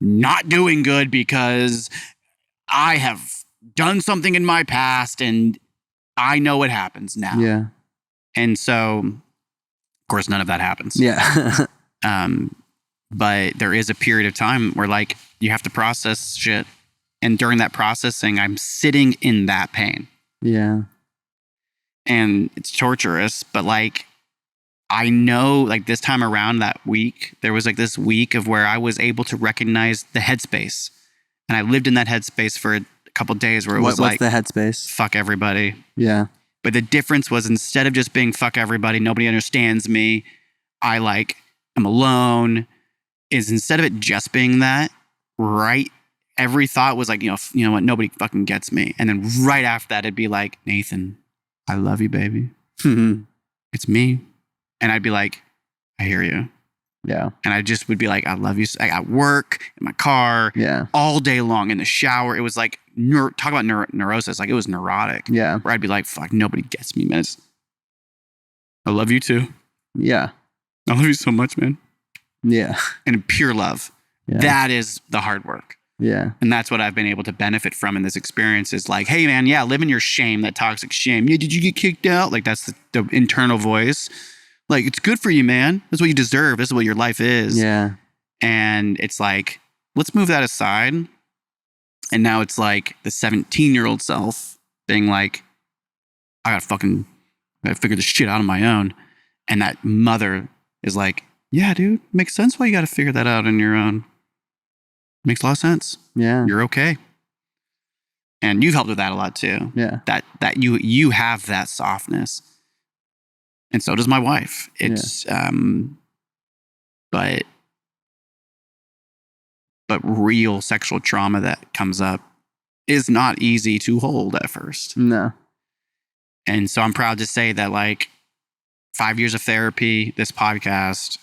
not doing good because I have done something in my past and I know what happens now. Yeah. And so, of course, none of that happens. Yeah. But there is a period of time where like you have to process shit. And during that processing, I'm sitting in that pain. Yeah. And it's torturous, but like, I know like this time around that week, there was like this week of where I was able to recognize the headspace. And I lived in that headspace for a couple of days where it was like, what's the headspace? Fuck everybody. Yeah. But the difference was, instead of just being fuck everybody, nobody understands me, I like, I'm alone, is instead of it just being that, right? Every thought was like, you know what? Nobody fucking gets me. And then right after that, it'd be like, Nathan, I love you, baby. It's me. And I'd be like, I hear you. Yeah. And I just would be like, I love you. I got work, in my car, all day long, in the shower. It was like, talk about neurosis. Like, it was neurotic. Yeah. Where I'd be like, fuck, nobody gets me, man. I love you too. Yeah. I love you so much, man. Yeah. And pure love. Yeah. That is the hard work. Yeah. And that's what I've been able to benefit from in this experience, is like, hey man, live in your shame, that toxic shame. Yeah, did you get kicked out? Like, that's the internal voice. Like, it's good for you, man. That's what you deserve. This is what your life is. Yeah. And it's like, let's move that aside. And now it's like the 17-year-old self being like, I gotta figure this shit out on my own. And that mother is like, yeah, dude, makes sense why you gotta figure that out on your own. Makes a lot of sense. Yeah. You're okay. And you've helped with that a lot too. Yeah. That you have that softness. And so does my wife. It's but real sexual trauma that comes up is not easy to hold at first. No. And so I'm proud to say that, like, 5 years of therapy, this podcast,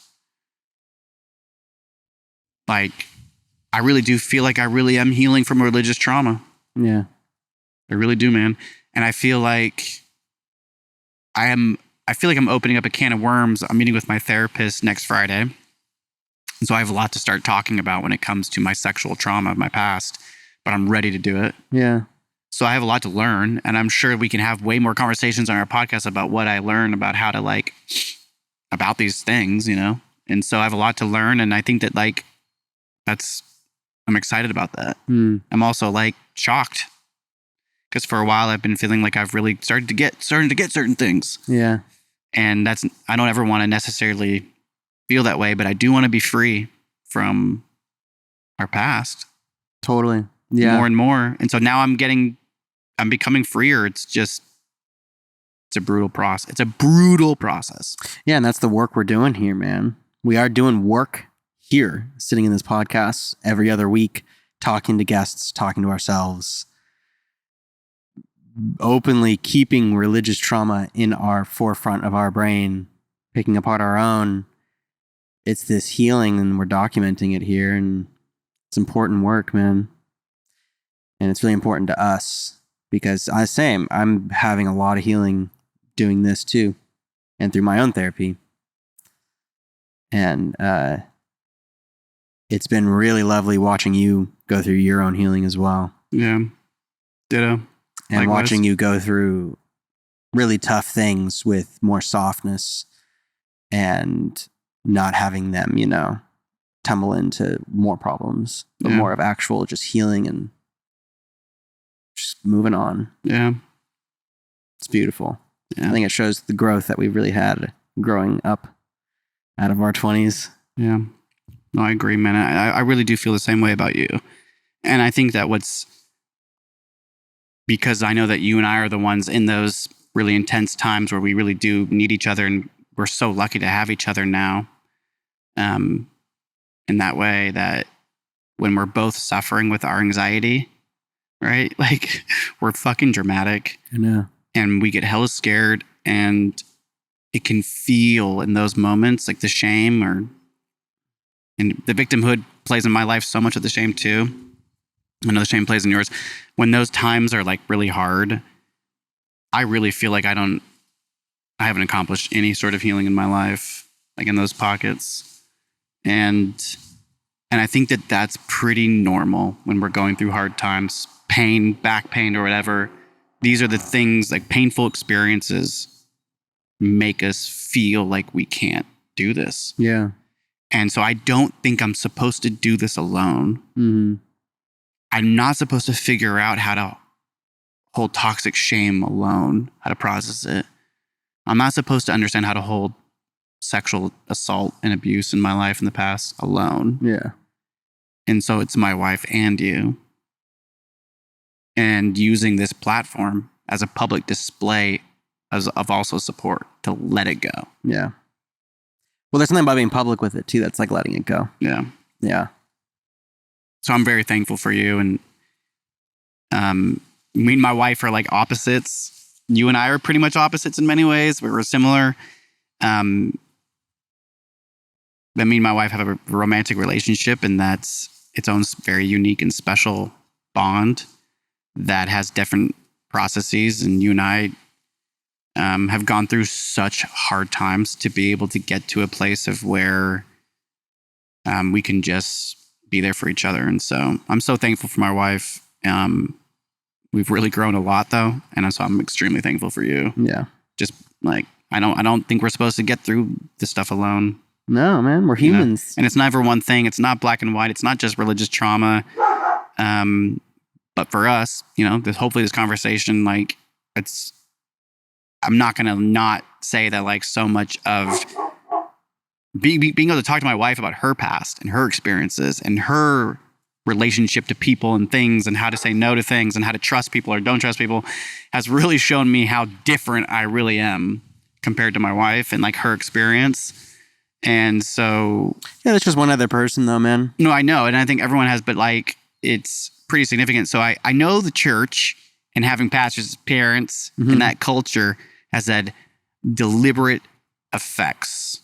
like, I really do feel like I really am healing from religious trauma. Yeah. I really do, man. And I feel like I'm opening up a can of worms. I'm meeting with my therapist next Friday. And so I have a lot to start talking about when it comes to my sexual trauma of my past, but I'm ready to do it. Yeah. So I have a lot to learn, and I'm sure we can have way more conversations on our podcast about what I learned about how to, like, about these things, you know? And so I have a lot to learn, and I think that, like, I'm excited about that. I'm also, like, shocked, because for a while I've been feeling like I've really started to get certain things. Yeah. And I don't ever want to necessarily feel that way, but I do want to be free from our past. Totally. Yeah. More and more. And so now I'm becoming freer. It's a brutal process. It's a brutal process. Yeah. And that's the work we're doing here, man. We are doing work here, sitting in this podcast every other week, talking to guests, talking to ourselves. openly keeping religious trauma in our forefront of our brain, picking apart our own, it's this healing, and we're documenting it here, and it's important work, man. And it's really important to us because I'm having a lot of healing doing this too, and through my own therapy. And it's been really lovely watching you go through your own healing as well. Yeah. Ditto. And Likewise. watching you go through really tough things with more softness and not having them, you know, tumble into more problems, but more of actual just healing and just moving on. Yeah. It's beautiful. Yeah. I think it shows the growth that we've really had growing up out of our 20s. Yeah. No, I agree, man. I really do feel the same way about you. And I think that because I know that you and I are the ones in those really intense times where we really do need each other, and we're so lucky to have each other now. In that way, that when we're both suffering with our anxiety, right? Like, we're fucking dramatic. I know. And we get hella scared, and it can feel in those moments like the shame, and the victimhood plays in my life so much of the shame too. I know the shame plays in yours. When those times are like really hard, I really feel like I haven't accomplished any sort of healing in my life, like in those pockets. And I think that that's pretty normal when we're going through hard times, pain, back pain or whatever. These are the things, like painful experiences make us feel like we can't do this. Yeah. And so I don't think I'm supposed to do this alone. Mm-hmm. I'm not supposed to figure out how to hold toxic shame alone, how to process it. I'm not supposed to understand how to hold sexual assault and abuse in my life in the past alone. Yeah. And so it's my wife and you. And using this platform as a public display of also support to let it go. Yeah. Well, there's something about being public with it too that's like letting it go. Yeah. Yeah. So I'm very thankful for you. And me and my wife are like opposites. You and I are pretty much opposites in many ways. We're similar. But me and my wife have a romantic relationship, and that's its own very unique and special bond that has different processes. And you and I have gone through such hard times to be able to get to a place of where we can just be there for each other. And so I'm so thankful for my wife. We've really grown a lot though. And so I'm extremely thankful for you. Yeah. Just like, I don't think we're supposed to get through this stuff alone. No, man, we're humans. You know? And it's never one thing. It's not black and white. It's not just religious trauma. But for us, you know, hopefully this conversation, like I'm not going to not say that like so much of being able to talk to my wife about her past and her experiences and her relationship to people and things and how to say no to things and how to trust people or don't trust people has really shown me how different I really am compared to my wife and like her experience. And so... Yeah, that's just one other person though, man. No, I know. And I think everyone has, but like, it's pretty significant. So I know the church and having pastors as parents in that culture has had deliberate effects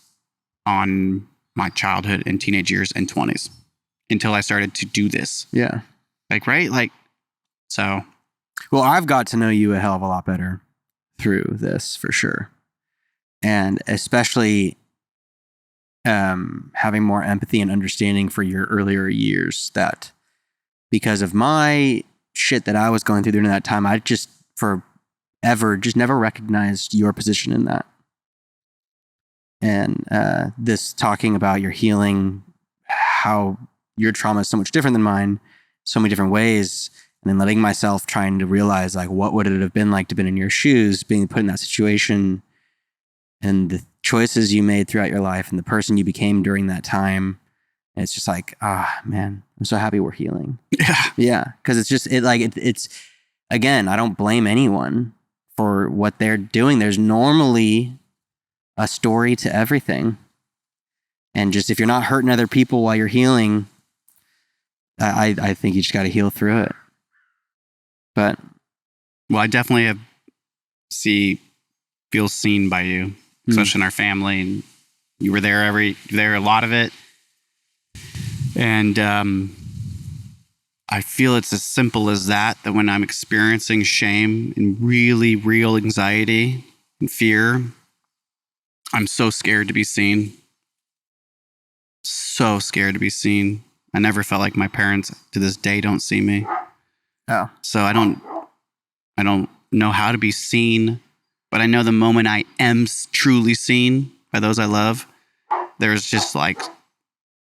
on my childhood and teenage years and 20s until I started to do this. Yeah. Like, right? Like, so. Well, I've got to know you a hell of a lot better through this for sure. And especially having more empathy and understanding for your earlier years, that because of my shit that I was going through during that time, I just forever just never recognized your position in that. And this talking about your healing, how your trauma is so much different than mine, so many different ways, and then letting myself trying to realize like what would it have been like to be in your shoes, being put in that situation, and the choices you made throughout your life and the person you became during that time. And it's just like, man, I'm so happy we're healing. Yeah. Yeah. Cause it's again, I don't blame anyone for what they're doing. There's normally a story to everything. And just, if you're not hurting other people while you're healing, I think you just got to heal through it. But Well, I definitely feel seen by you, especially in our family. And you were there a lot of it. And I feel it's as simple as that when I'm experiencing shame and really real anxiety and fear, I'm so scared to be seen. So scared to be seen. I never felt like my parents to this day don't see me. Oh. So I don't know how to be seen, but I know the moment I am truly seen by those I love, there's just like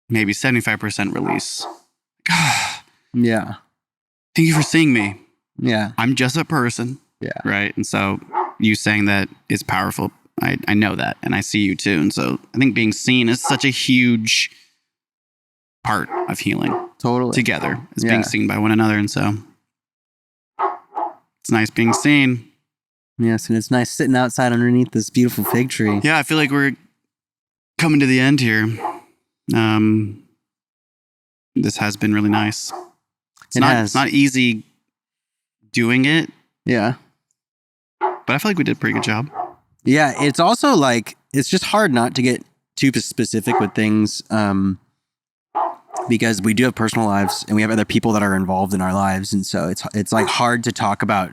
maybe 75% release. Yeah. Thank you for seeing me. Yeah. I'm just a person. Yeah. Right. And so you saying that is powerful. I know that. And I see you too. And so I think being seen is such a huge part of healing. Totally. Together is being seen by one another. And so it's nice being seen. Yes. And it's nice sitting outside underneath this beautiful fig tree. Yeah. I feel like we're coming to the end here. This has been really nice. It's not easy doing it. Yeah. But I feel like we did a pretty good job. Yeah. It's also like, it's just hard not to get too specific with things. Because we do have personal lives and we have other people that are involved in our lives. And so it's like hard to talk about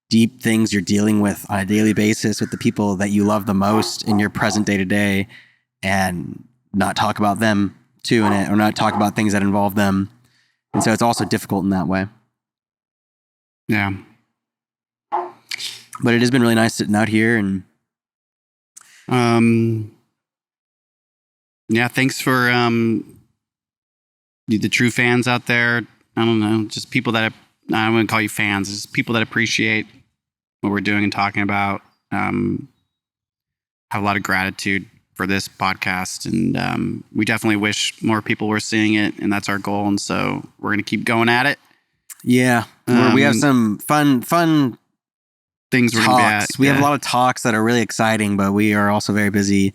deep things you're dealing with on a daily basis with the people that you love the most in your present day to day and not talk about them too in it, or not talk about things that involve them. And so it's also difficult in that way. Yeah. But it has been really nice sitting out here and yeah, thanks for the true fans out there. I don't know, just people that I wouldn't call you fans, just people that appreciate what we're doing and talking about. Have a lot of gratitude for this podcast, and we definitely wish more people were seeing it, and that's our goal. And so we're going to keep going at it. Yeah, we have some fun things we're going to be at. We have a lot of talks that are really exciting, but we are also very busy,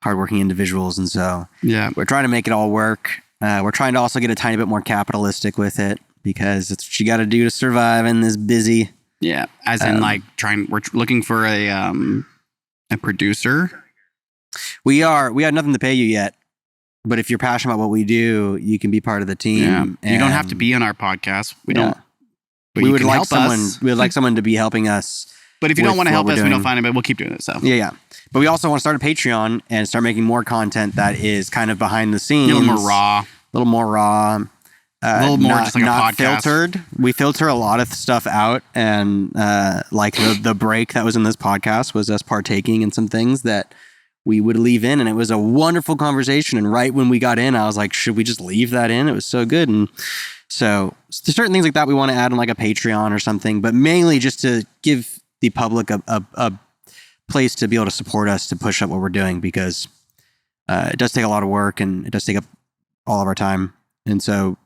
hardworking individuals, and so we're trying to make it all work. We're trying to also get a tiny bit more capitalistic with it because it's what you got to do to survive in this busy. Yeah, as in we're looking for a producer. We have nothing to pay you yet, but if you're passionate about what we do, you can be part of the team. Yeah. You don't have to be on our podcast. We don't. But we would like someone. We would like someone to be helping us. But if you don't want to help us, we don't find it. But we'll keep doing it. So yeah. But we also want to start a Patreon and start making more content that is kind of behind the scenes, a little more raw, a little more just like not a podcast. Filtered. We filter a lot of stuff out, and like the break that was in this podcast was us partaking in some things that we would leave in, and it was a wonderful conversation. And right when we got in, I was like, should we just leave that in? It was so good. And so there's certain things like that we want to add on like a Patreon or something, but mainly just to give the public a place to be able to support us to push up what we're doing, because it does take a lot of work and it does take up all of our time. And so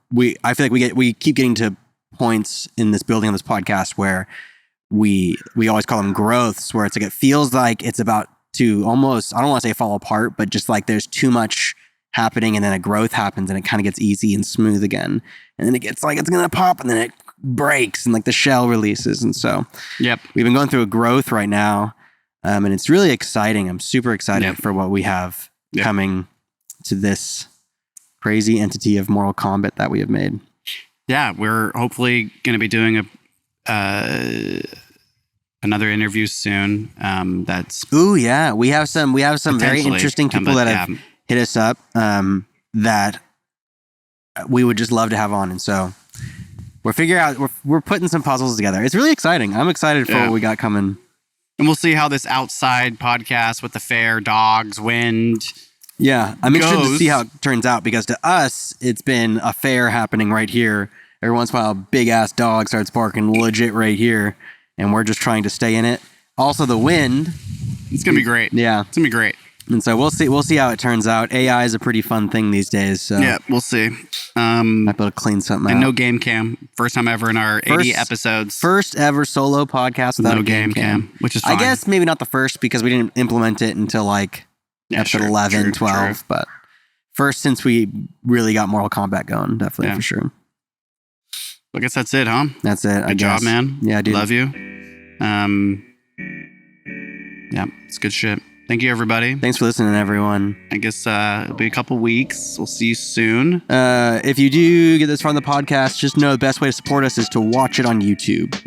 I feel like we keep getting to points in this building on this podcast where we always call them growths, where it's like, it feels like it's about to almost, I don't want to say fall apart, but just like there's too much happening, and then a growth happens and it kind of gets easy and smooth again. And then it gets like it's going to pop, and then it breaks and like the shell releases. And so we've been going through a growth right now. And it's really exciting. I'm super excited for what we have coming to this crazy entity of moral combat that we have made. Yeah, we're hopefully going to be doing another interview soon. We have some very interesting people that have hit us up that we would just love to have on. And so we're putting some puzzles together. It's really exciting. I'm excited for what we got coming. And we'll see how this outside podcast with the fair, dogs, wind. Yeah, I'm interested to see how it turns out, because to us, it's been a fair happening right here. Every once in a while, a big ass dog starts barking legit right here, and we're just trying to stay in it. Also, the wind. It's going to be great. Yeah. It's going to be great. And so we'll see how it turns out. AI is a pretty fun thing these days. So yeah, we'll see. Might be able to clean something out. And no game cam. First time ever in our 80 episodes. First ever solo podcast without a game cam. Which is fine. I guess maybe not the first, because we didn't implement it until like episode 11, 12. But first since we really got Mortal Kombat going, definitely for sure. I guess that's it, huh? That's it. Good job, man. Yeah, dude. Love you. Yeah, it's good shit. Thank you, everybody. Thanks for listening, everyone. I guess it'll be a couple weeks. We'll see you soon. If you do get this far in the podcast, just know the best way to support us is to watch it on YouTube.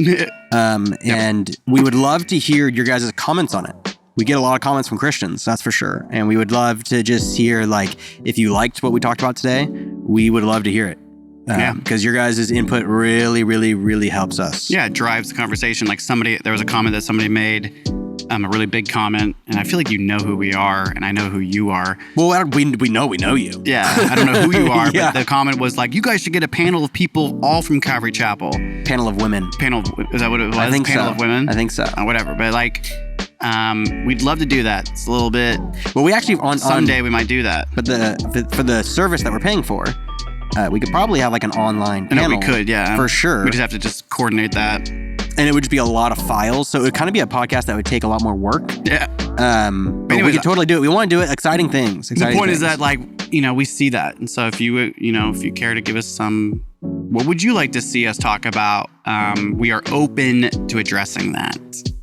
And we would love to hear your guys' comments on it. We get a lot of comments from Christians, that's for sure. And we would love to just hear, like, if you liked what we talked about today, we would love to hear it. Because your guys' input really, really, really helps us. Yeah, it drives the conversation. Like there was a comment that somebody made, a really big comment, and I feel like you know who we are, and I know who you are. Well, we know you. Yeah, I don't know who you are, but the comment was like, you guys should get a panel of people all from Calvary Chapel. Panel of women. Is that what it was? I think panel of women? I think so. Whatever, but like, we'd love to do that. It's a little bit... Well, we actually... Someday we might do that. But for the service that we're paying for, we could probably have like an online panel. No, we could, yeah. For sure. We just have to just coordinate that. And it would just be a lot of files. So it would kind of be a podcast that would take a lot more work. Yeah. But anyways, we could totally do it. We want to do it. Exciting things. The point is that, like, we see that. And so if you care to give us some, what would you like to see us talk about? We are open to addressing that.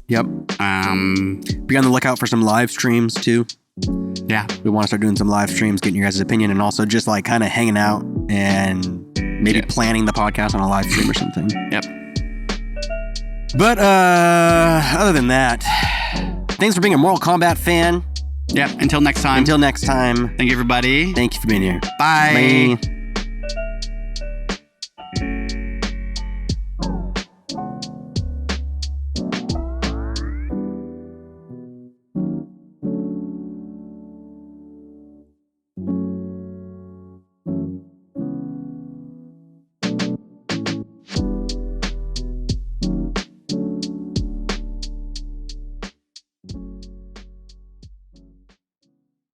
Yep. Be on the lookout for some live streams too. Yeah. We want to start doing some live streams, getting your guys' opinion, and also just like kind of hanging out and maybe planning the podcast on a live stream or something. Yep. But other than that, thanks for being a Mortal Kombat fan. Yep. Until next time. Thank you, everybody. Thank you for being here. Bye.